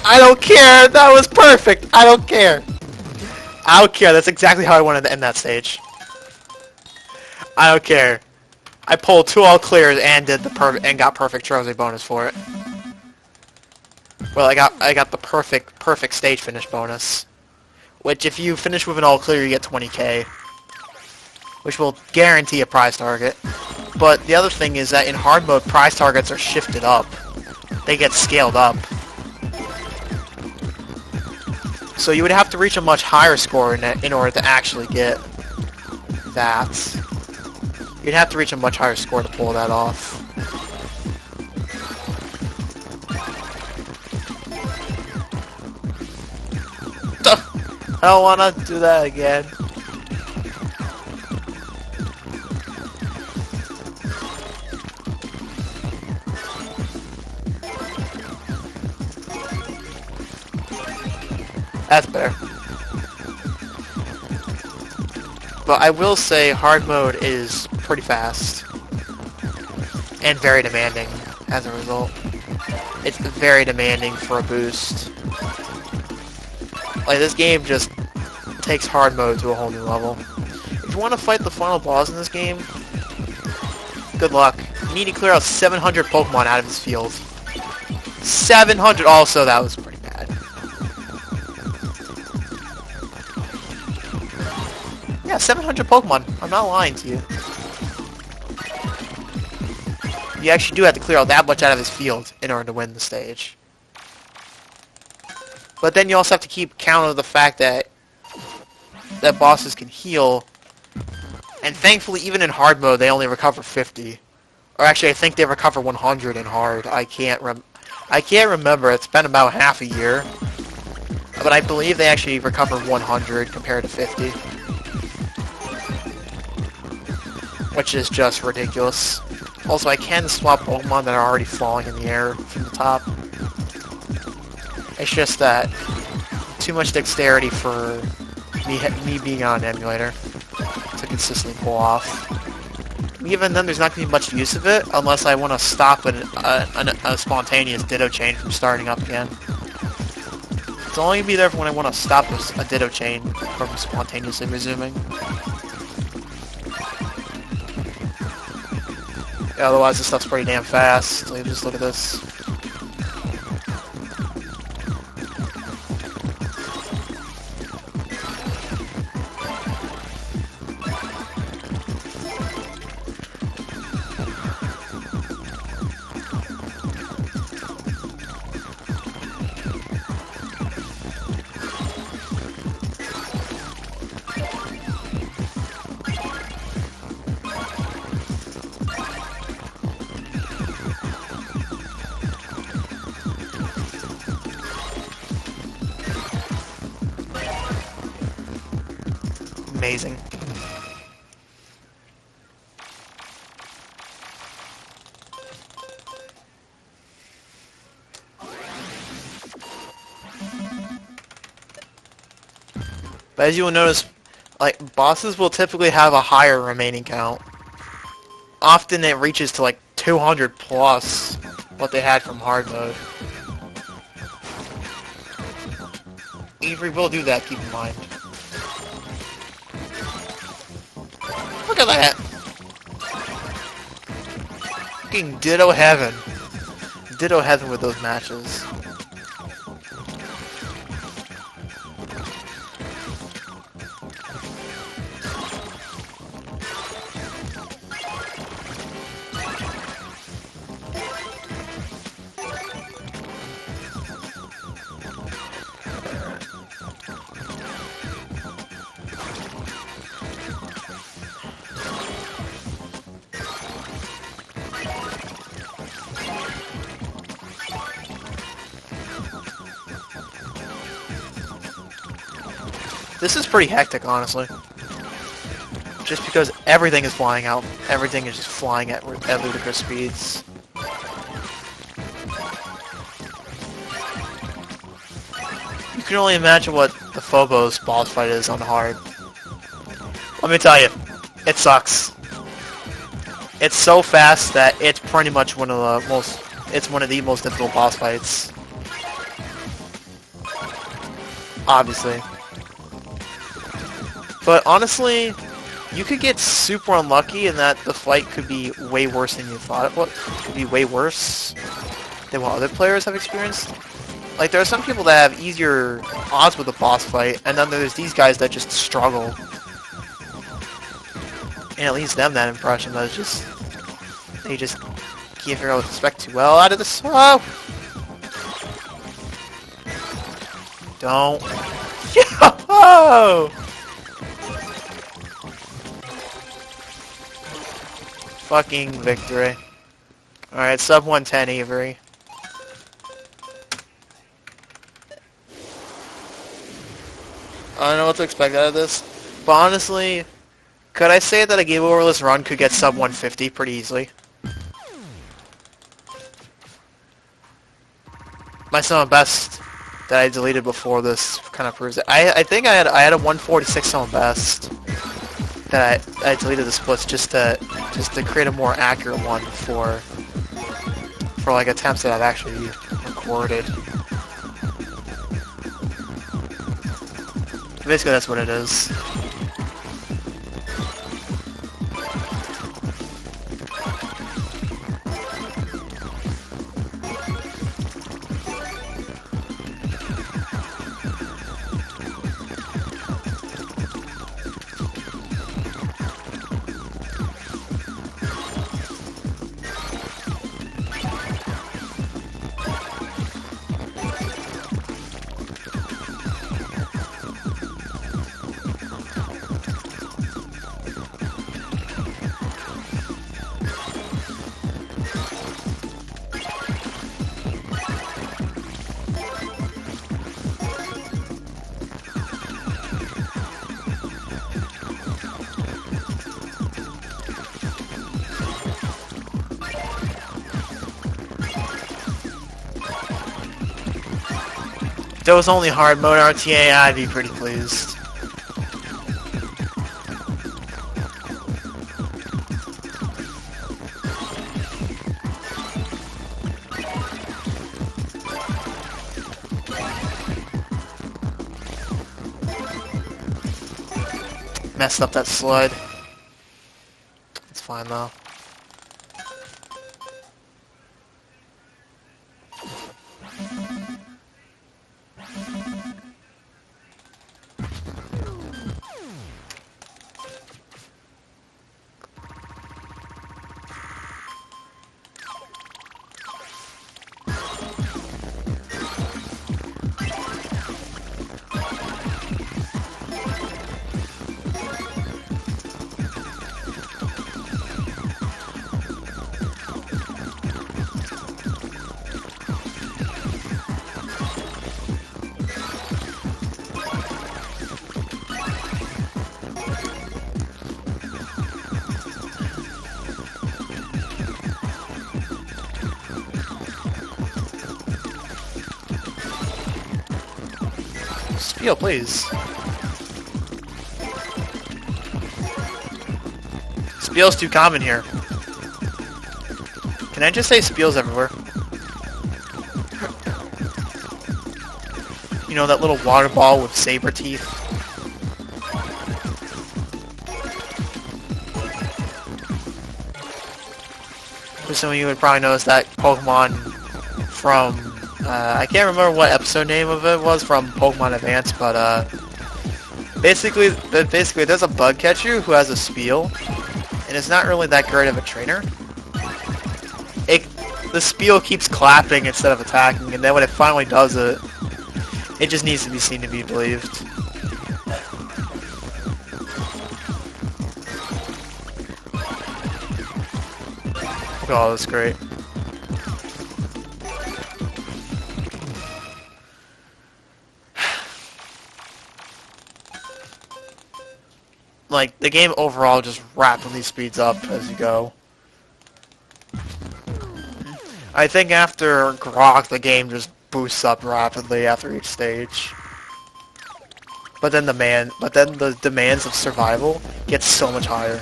I don't care! That was perfect! I don't care! I don't care, that's exactly how I wanted to end that stage. I don't care. I pulled 2 all clears and got perfect Trozei bonus for it. Well, I got the perfect stage finish bonus. Which if you finish with an all clear you get 20k. Which will guarantee a prize target. But the other thing is that in hard mode prize targets are shifted up. They get scaled up. So you would have to reach a much higher score in order to actually get that. You'd have to reach a much higher score to pull that off. I don't want to do that again. That's better. But I will say hard mode is pretty fast. And very demanding as a result. It's very demanding for a boost. This game just takes hard mode to a whole new level. If you want to fight the final boss in this game, good luck. You need to clear out 700 Pokemon out of this field. 700 also, that was pretty bad. 700 Pokemon. I'm not lying to you. You actually do have to clear out that much out of his field in order to win the stage. But then you also have to keep count of the fact that bosses can heal. And thankfully, even in hard mode, they only recover 50. Or actually, I think they recover 100 in hard. I can't remember. It's been about half a year. But I believe they actually recover 100 compared to 50. Which is just ridiculous. Also, I can swap Pokemon that are already falling in the air from the top. It's just that too much dexterity for me being on an emulator to consistently pull off. Even then, there's not going to be much use of it unless I want to stop a spontaneous Ditto chain from starting up again. It's only going to be there when I want to stop a Ditto chain from spontaneously resuming. Yeah, otherwise, this stuff's pretty damn fast. Like, just look at this. Amazing. But as you will notice, like, bosses will typically have a higher remaining count. Often it reaches to like 200 plus what they had from hard mode. Avery will do that, keep in mind. Look at that! Fucking Ditto Heaven. Ditto Heaven with those matches. This is pretty hectic, honestly. Just because everything is flying out. Everything is just flying at ludicrous speeds. You can only imagine what the Phobos boss fight is on hard. Let me tell you, it sucks. It's so fast that it's pretty much one of the most difficult boss fights. Obviously. But honestly, you could get super unlucky in that the fight could be way worse than you thought it would. It could be way worse than what other players have experienced. Like, there are some people that have easier odds with a boss fight, and then there's these guys that just struggle. And it leaves them that impression that it's just... they just can't figure out what to expect too well out of this. Oh! Don't. Yo! Fucking victory. Alright, sub 110 Avery. I don't know what to expect out of this. But honestly, could I say that a game overless run could get sub 150 pretty easily? My summon best that I deleted before this kind of proves it. I think I had a 146 summon best that I deleted the splits just to create a more accurate one for like attempts that I've actually recorded. Basically, that's what it is. there was only hard mode RTA, I'd be pretty pleased. Messed up that slide. It's fine though. Spiel, please. Spiel's too common here. Can I just say Spiel's everywhere? You know, that little water ball with saber teeth? Some of you would probably notice that Pokemon from I can't remember what episode name of it was from Pokemon Advance, but basically there's a bug catcher who has a Spiel, and it's not really that great of a trainer. The Spiel keeps clapping instead of attacking, and then when it finally does it, it just needs to be seen to be believed. Oh, that's great. Like, the game overall just rapidly speeds up as you go. I think after Grok, the game just boosts up rapidly after each stage. But then the demands of survival get so much higher.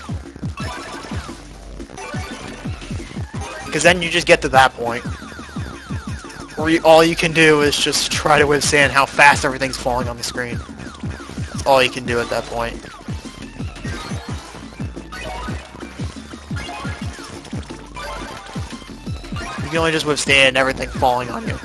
Because then you just get to that point where all you can do is just try to withstand how fast everything's falling on the screen. That's all you can do at that point. You can only just withstand everything falling on you.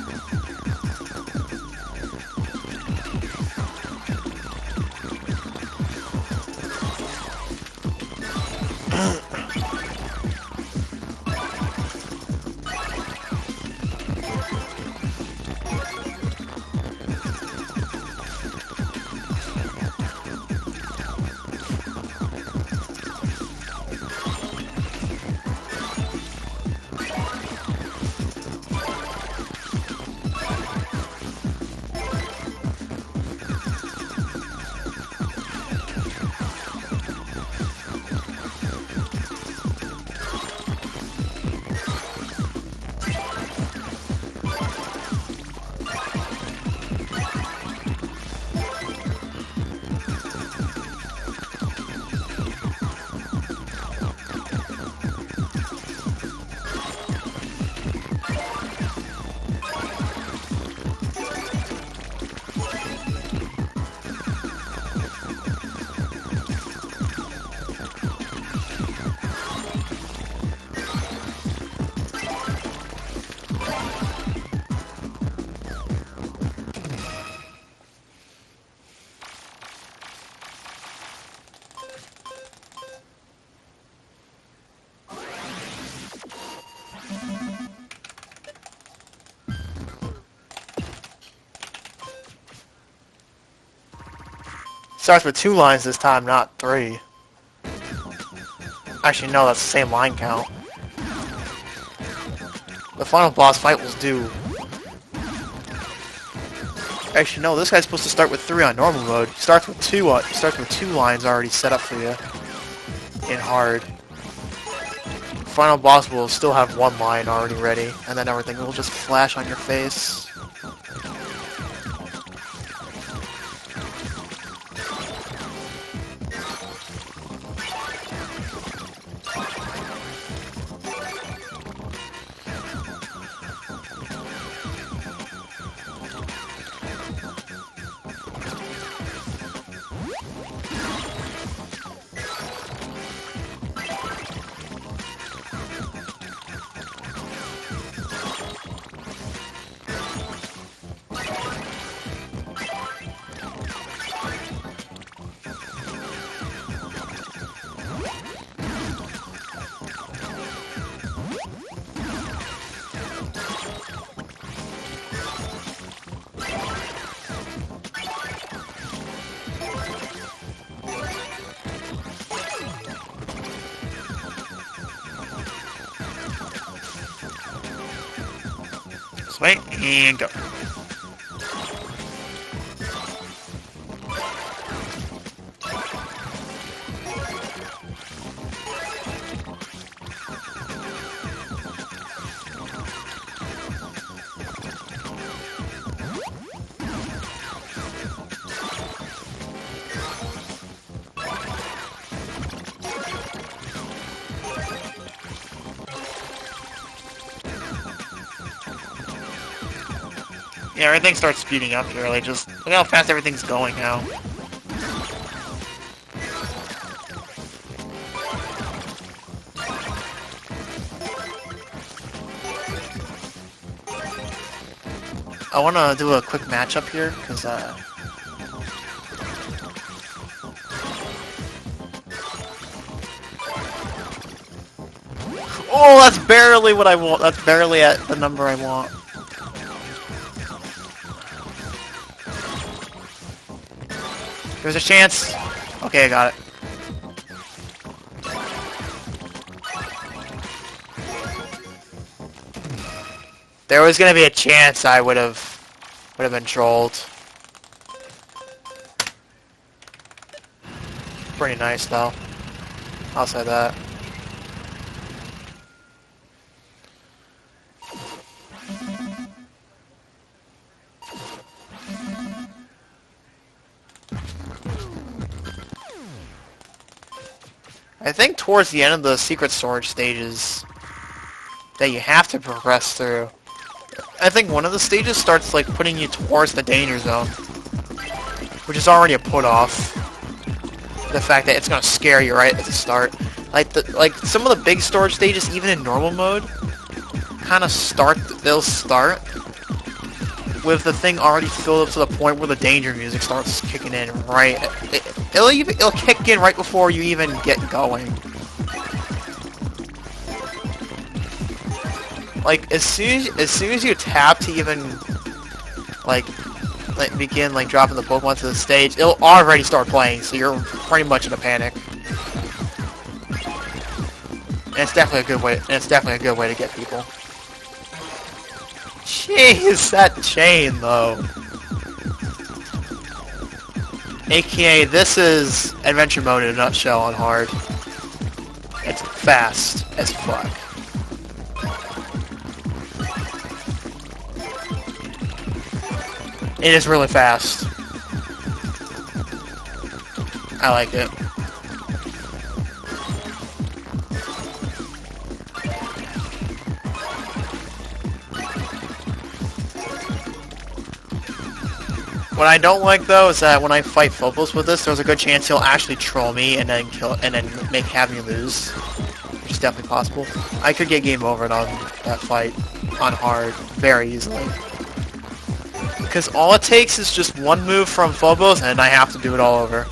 Starts with 2 lines this time, not 3. Actually, no, that's the same line count. The final boss fight was due. Actually, no, this guy's supposed to start with 3 on normal mode. He starts with 2. He starts with 2 lines already set up for you in hard. Final boss will still have 1 line already ready, and then everything will just flash on your face. wait, and go. Yeah, everything starts speeding up here. Like, just look how fast everything's going now. I want to do a quick matchup here, because, oh, that's barely what I want. That's barely at the number I want. There's a chance. Okay, I got it. There was gonna be a chance I would have been trolled. Pretty nice though. I'll say that. I think towards the end of the secret storage stages that you have to progress through. I think one of the stages starts like putting you towards the danger zone, which is already a put off. The fact that it's gonna scare you right at the start. Like some of the big storage stages, even in normal mode, kind of they'll start with the thing already filled up to the point where the danger music starts kicking in right. It'll kick in right before you even get going. Like as soon as you tap to even like begin like dropping the Pokemon to the stage, it'll already start playing, so you're pretty much in a panic. And it's definitely a good way. And it's definitely a good way to get people. Jeez, that chain though. AKA, this is adventure mode in a nutshell on hard. It's fast as fuck. It is really fast. I like it. What I don't like though is that when I fight Phobos with this, there's a good chance he'll actually troll me and then have me lose, which is definitely possible. I could get game over on that fight on hard very easily, because all it takes is just one move from Phobos and I have to do it all over.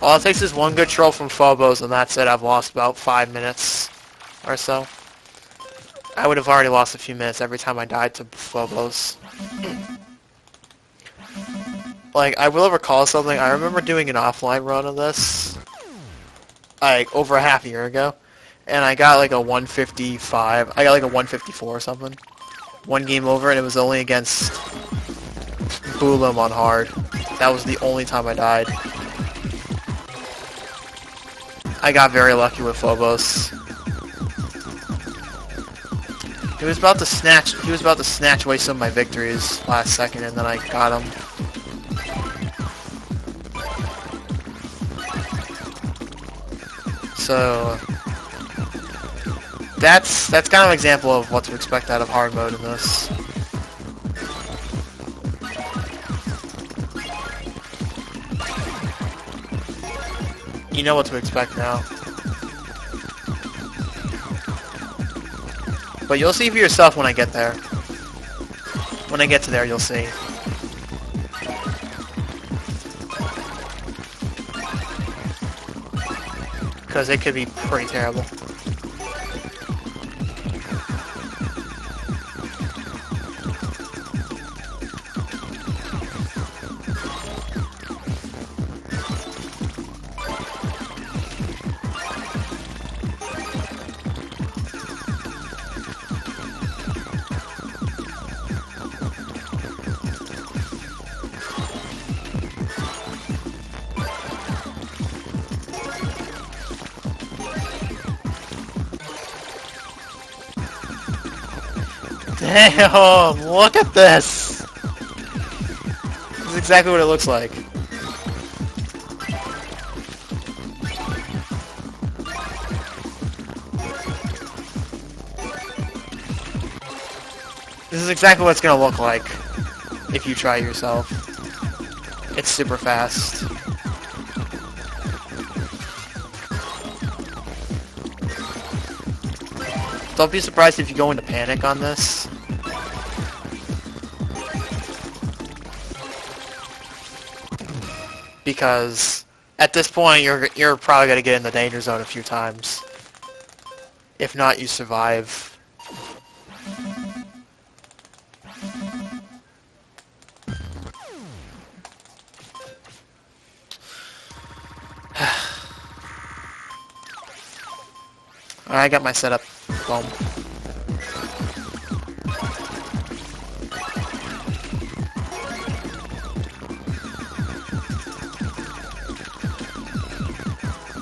All it takes is one good troll from Phobos, and that's it. I've lost about 5 minutes or so. I would have already lost a few minutes every time I died to Phobos. Like, I will recall something. I remember doing an offline run of this, like, over a half a year ago, and I got like a 155. I got like a 154 or something. One game over, and it was only against Boolim on hard. That was the only time I died. I got very lucky with Phobos. He was about to snatch away some of my victories last second, and then I got him. So that's kind of an example of what to expect out of hard mode in this. You know what to expect now. But you'll see for yourself when I get there. When I get to there, you'll see. Because it could be pretty terrible. Damn! Look at this! This is exactly what it looks like. This is exactly what it's gonna look like if you try yourself. It's super fast. Don't be surprised if you go into panic on this. Because at this point you're probably gonna get in the danger zone a few times. If not, you survive. I got my setup. Boom.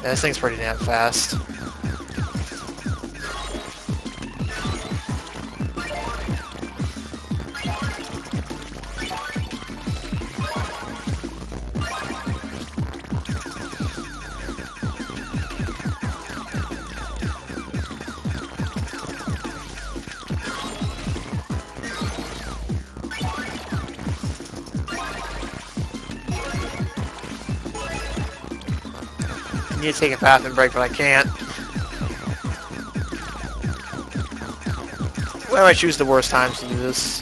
Yeah, this thing's pretty damn fast. I need to take a bathroom break, but I can't. Why do I choose the worst times to do this?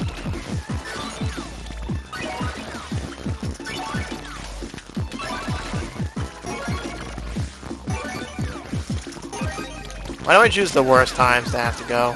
Why do I choose the worst times to have to go?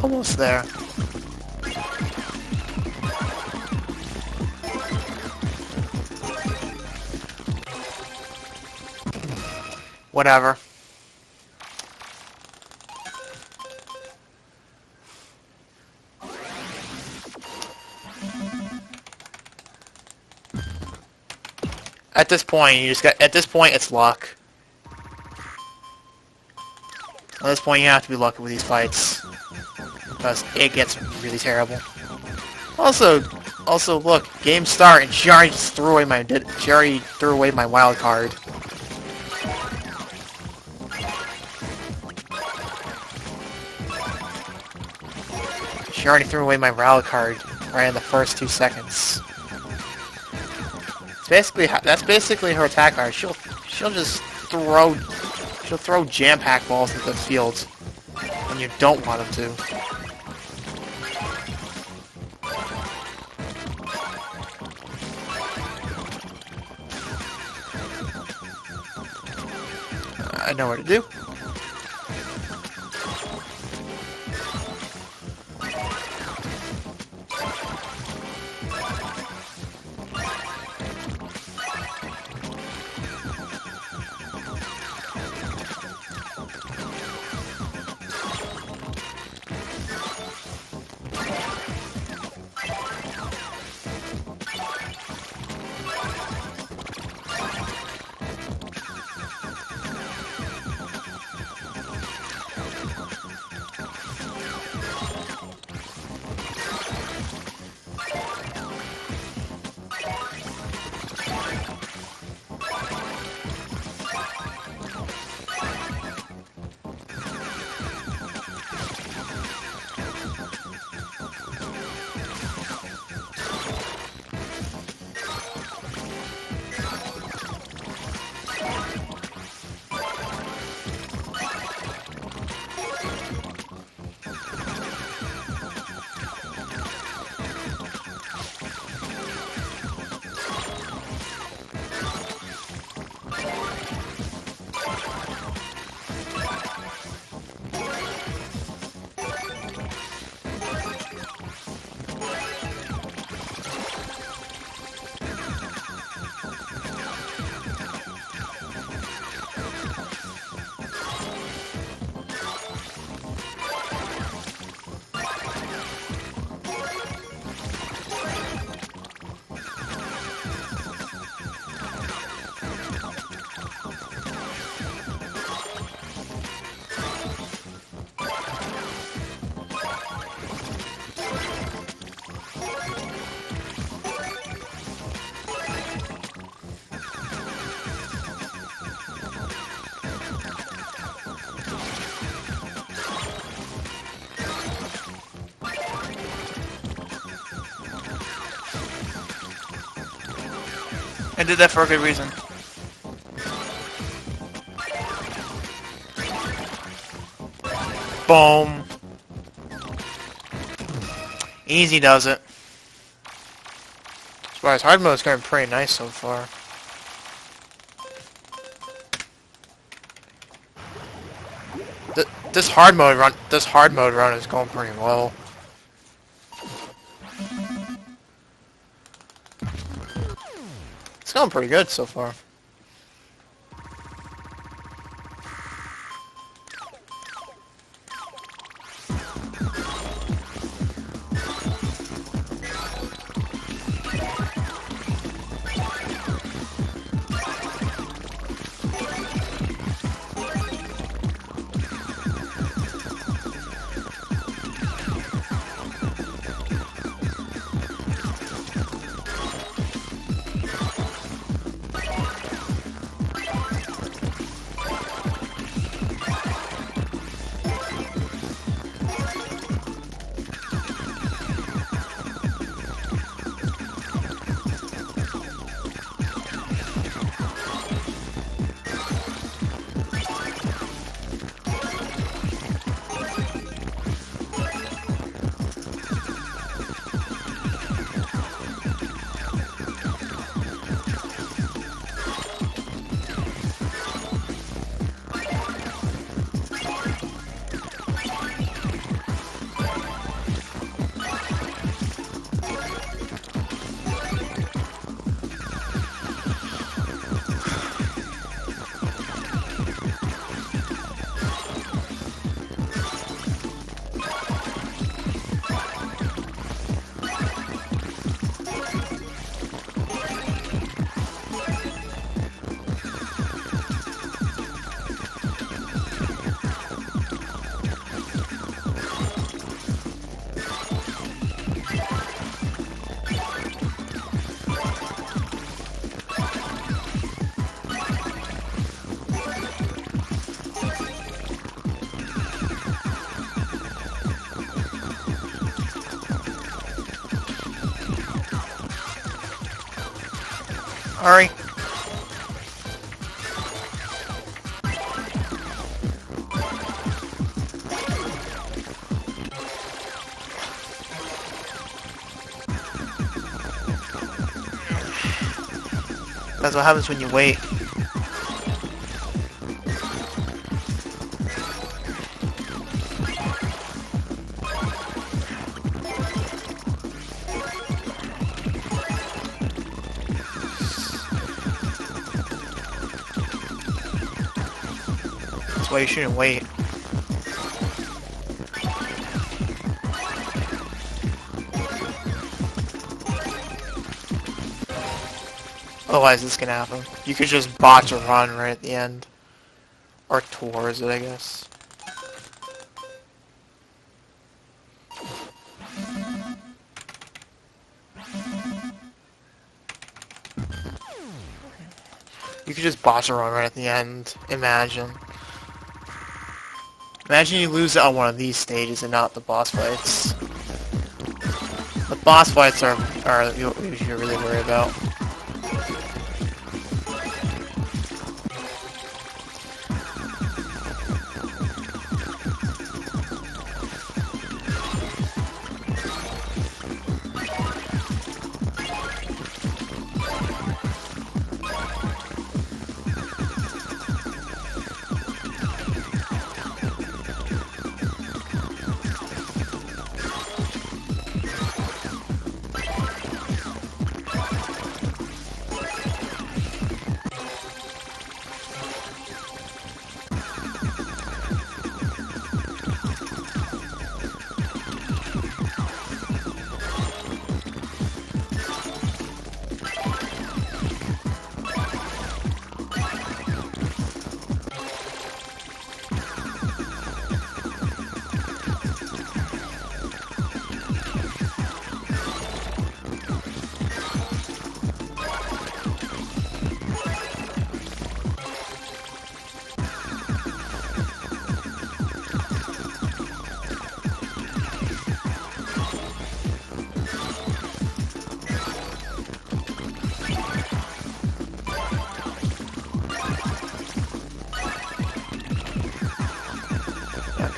Almost there. Whatever. At this point, at this point, it's luck. At this point, you have to be lucky with these fights. Because it gets really terrible. Also, look, game start, and she already threw away my wild card. She already threw away my wild card right in the first 2 seconds. That's basically her attack card. She'll just throw jam-pack balls into the field when you don't want them to. I know what to do. I did that for a good reason. Boom. Easy does it. As far as hard mode's going pretty nice so far. This hard mode run is going pretty well. It's going pretty good so far. Hurry. That's what happens when you wait. That's why you shouldn't wait. Otherwise this can happen. You could just botch a run right at the end. Or towards it, I guess. You could just botch a run right at the end. Imagine. Imagine you lose it on one of these stages and not the boss fights. The boss fights are you should really worry about.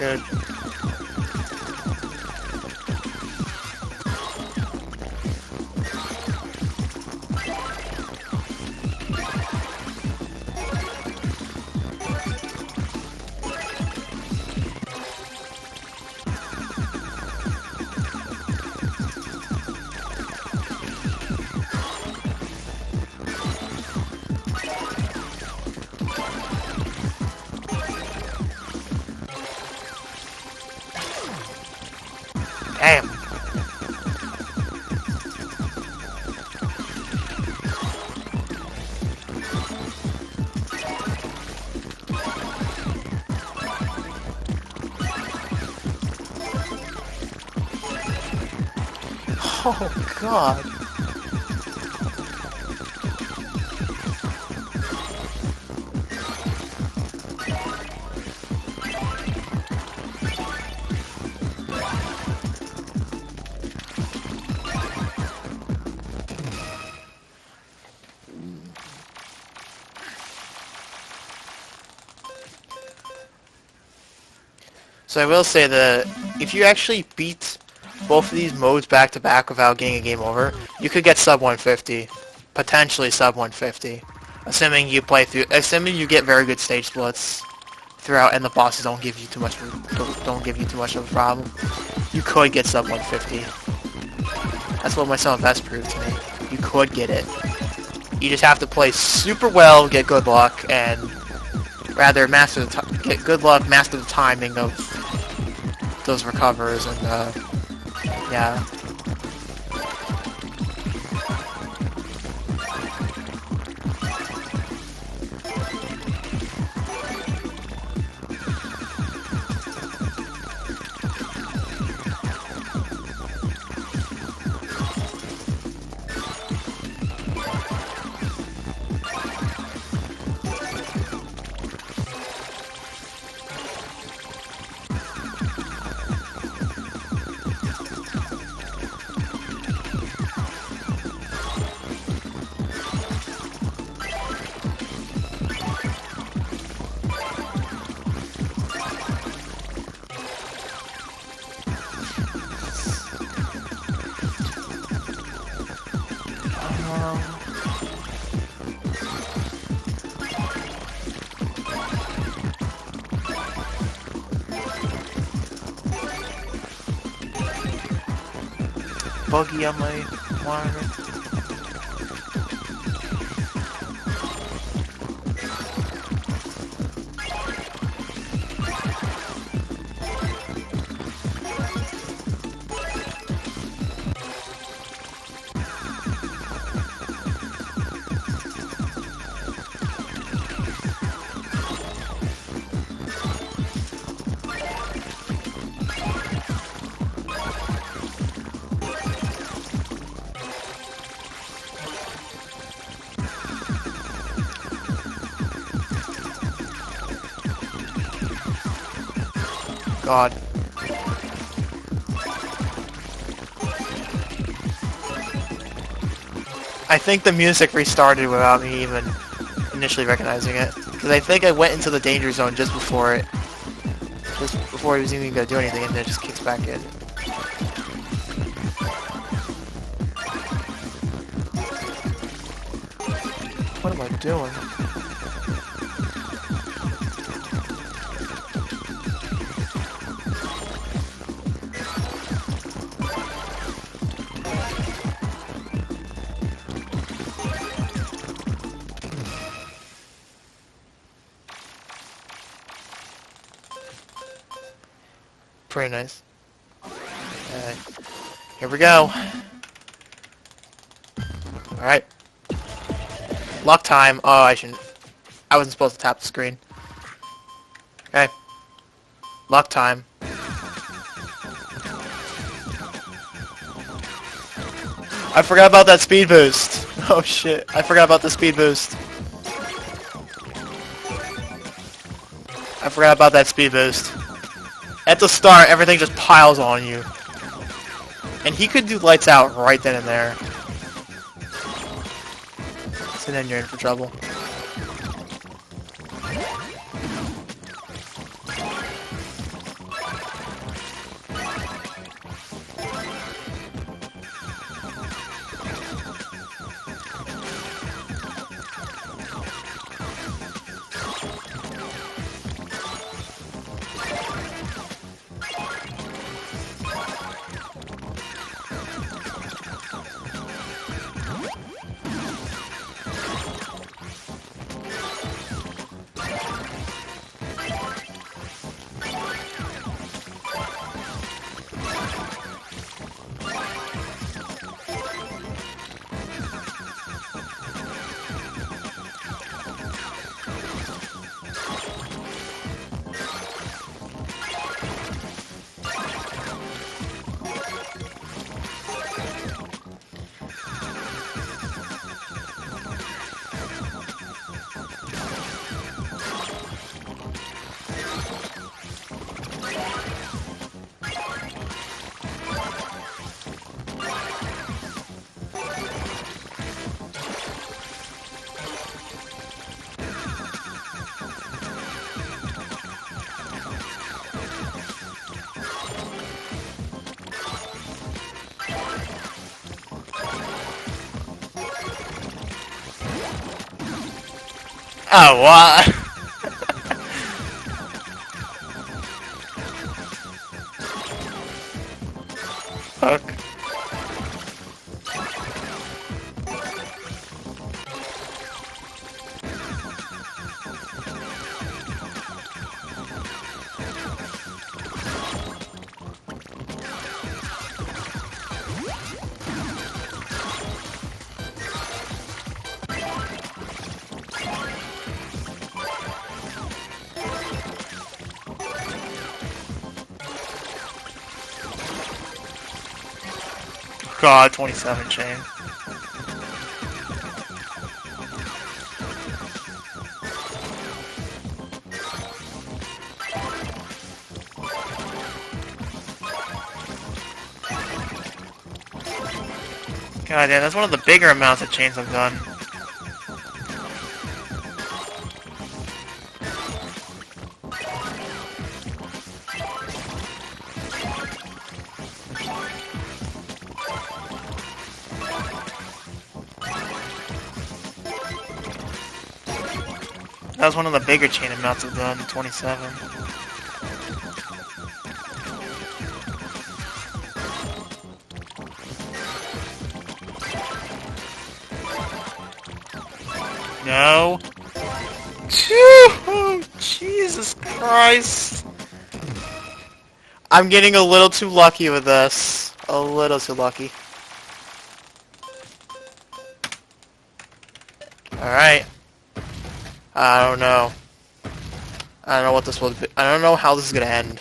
good. Damn. Oh god. So I will say that if you actually beat both of these modes back to back without getting a game over, you could get sub 150, potentially sub 150, assuming you play through, assuming you get very good stage splits throughout, and the bosses don't give you too much of a problem. You could get sub 150. That's what my son best proved to me. You could get it. You just have to play super well, get good luck, and rather get good luck, master the timing of those recovers, and yeah. Buggy on my monitor. God. I think the music restarted without me even initially recognizing it. Because I think I went into the danger zone just before it was even going to do anything, and then it just kicks back in. What am I doing? Pretty nice. Alright. Here we go. Alright. Luck time. Oh, I wasn't supposed to tap the screen. Okay. Luck time. I forgot about that speed boost. Oh shit. I forgot about the speed boost. I forgot about that speed boost. At the start, everything just piles on you. And he could do lights out right then and there. So then you're in for trouble. Oh, what? Fuck. God, 27 chain. God damn, that's one of the bigger amounts of chains I've done. That was one of the bigger chain amounts I've done, 27. No. Oh, Jesus Christ. I'm getting a little too lucky with this. A little too lucky. Alright. I don't know. I don't know what this will be. I don't know how this is gonna end.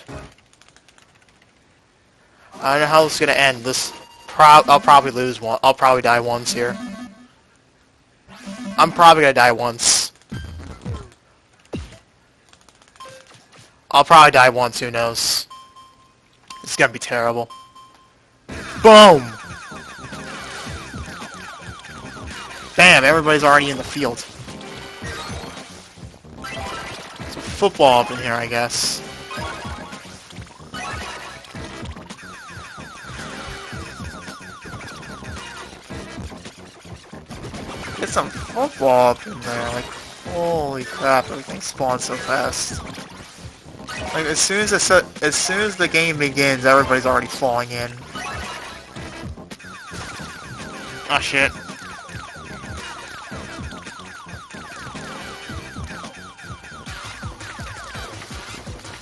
I don't know how this is gonna end. I'll probably lose one. I'll probably die once here. I'm probably gonna die once. I'll probably die once, who knows. It's gonna be terrible. Boom! Bam, everybody's already in the field. There's a football up in here, I guess. Get some football up in there, like, holy crap, everything spawns so fast. Like, as soon as the game begins, everybody's already falling in. Oh shit.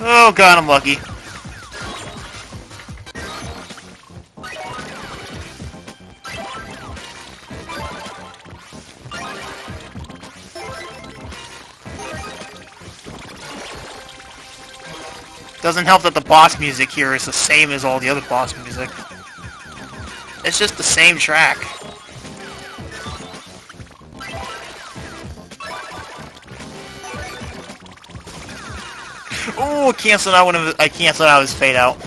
Oh god, I'm lucky. Doesn't help that the boss music here is the same as all the other boss music. It's just the same track. Oh, canceled out I canceled out his fade out.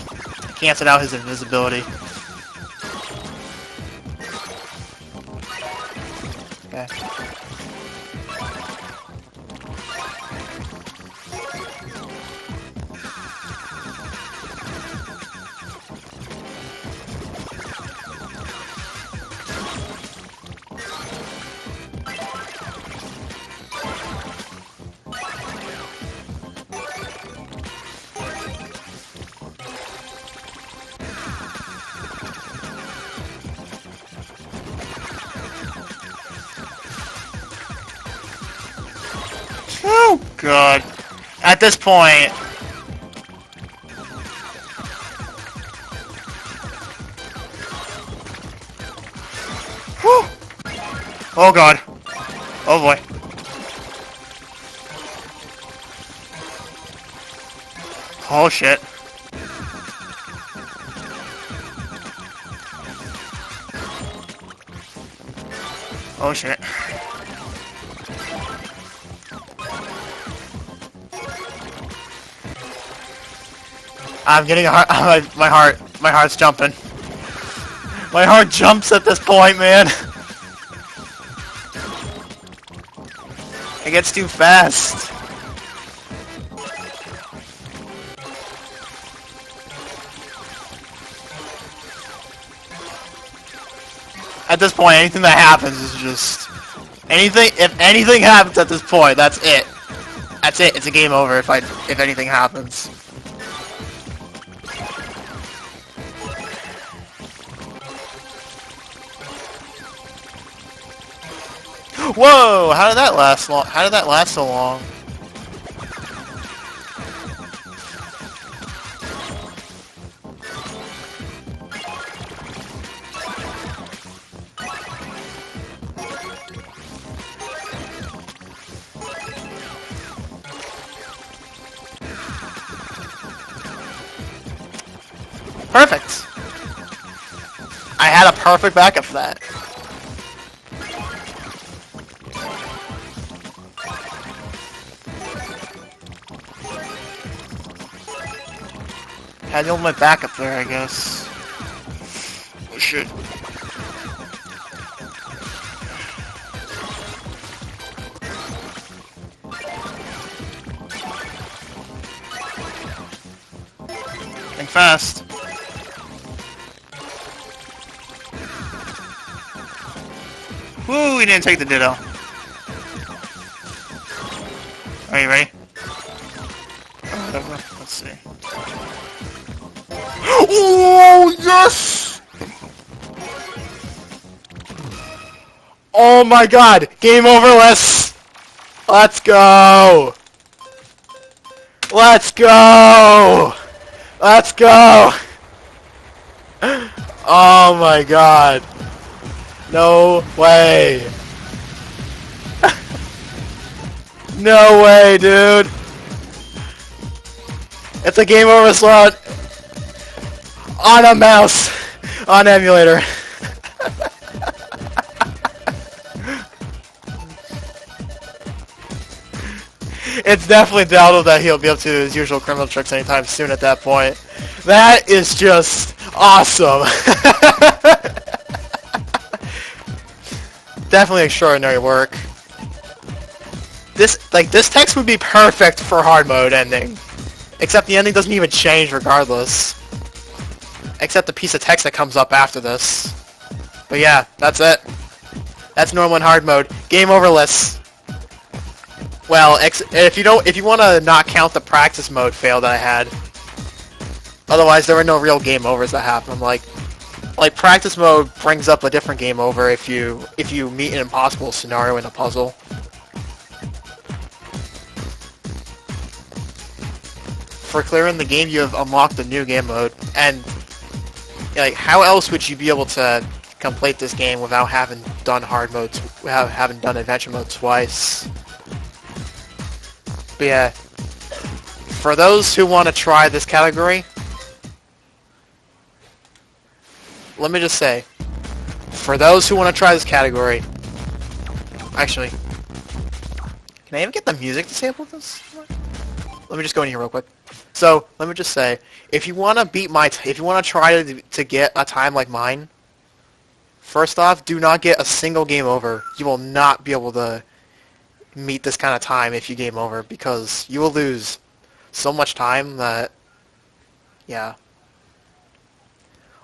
Canceled out his invisibility. Okay. Oh god. At this point... Whew. Oh god. Oh boy. Oh shit. Oh shit. I'm getting a heart. My heart's jumping. My heart jumps at this point, man. It gets too fast. At this point, anything that happens is just If anything happens at this point, that's it. That's it. It's a game over if anything happens. Whoa! How did that last long? How did that last so long? Perfect. I had a perfect backup for that. Had my backup there, I guess. Oh shit. Think fast. Woo, we didn't take the ditto. Are you ready? Whatever. Let's see. Oh, yes! Oh my god! Game over, let's go! Let's go! Let's go! Oh my god. No way. No way, dude. It's a game over slot. On a mouse. On emulator. It's definitely doubtful that he'll be up to his usual criminal tricks anytime soon at that point. That is just awesome. Definitely extraordinary work. This text would be perfect for hard mode ending. Except the ending doesn't even change regardless. Except the piece of text that comes up after this. But yeah, that's it. That's normal and hard mode. Game over list. Well, if you want to not count the practice mode fail that I had. Otherwise, there were no real game overs that happened. Like practice mode brings up a different game over if you meet an impossible scenario in a puzzle. For clearing the game, you have unlocked a new game mode, and like, how else would you be able to complete this game without having done hard mode, without having done adventure mode twice? But yeah, for those who want to try this category, let me just say, for those who want to try this category, actually, can I even get the music disabled this? Let me just go in here real quick. So, let me just say, if you want to beat if you want to try to get a time like mine, first off, do not get a single game over. You will not be able to meet this kind of time if you game over, because you will lose so much time that, yeah.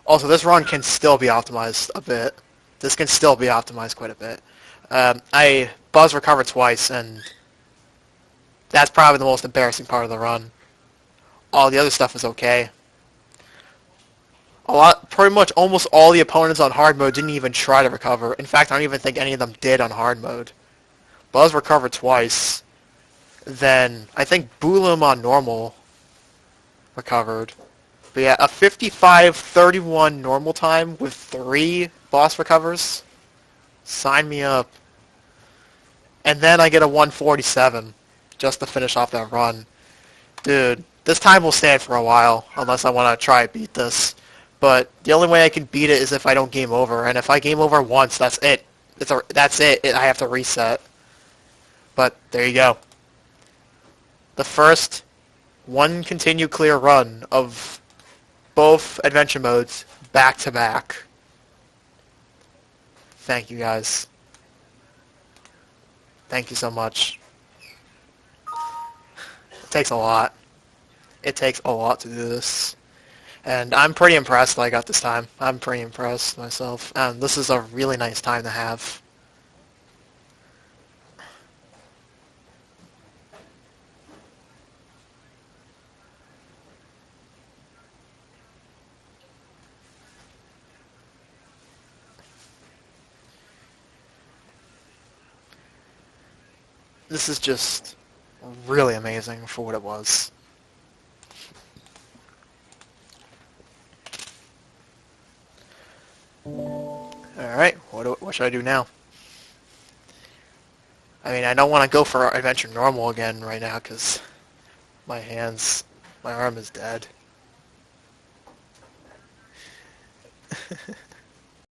Also, this run can still be optimized a bit. This can still be optimized quite a bit. I buzz recovered twice, and that's probably the most embarrassing part of the run. All the other stuff is okay. Pretty much almost all the opponents on hard mode didn't even try to recover. In fact, I don't even think any of them did on hard mode. Buzz recovered twice. Then, I think Boolim on normal recovered. But yeah, a 55:31 normal time with 3 boss recovers. Sign me up. And then I get a 147 just to finish off that run. Dude, this time will stand for a while, unless I want to try to beat this. But the only way I can beat it is if I don't game over, and if I game over once, that's it. That's it. I have to reset. But there you go. The first one continued clear run of both adventure modes back to back. Thank you guys. Thank you so much. It takes a lot. It takes a lot to do this. And I'm pretty impressed that I got this time. I'm pretty impressed myself. And this is a really nice time to have. this is just really amazing for what it was. Alright, what should I do now? I mean, I don't want to go for Adventure Normal again right now, because my arm is dead.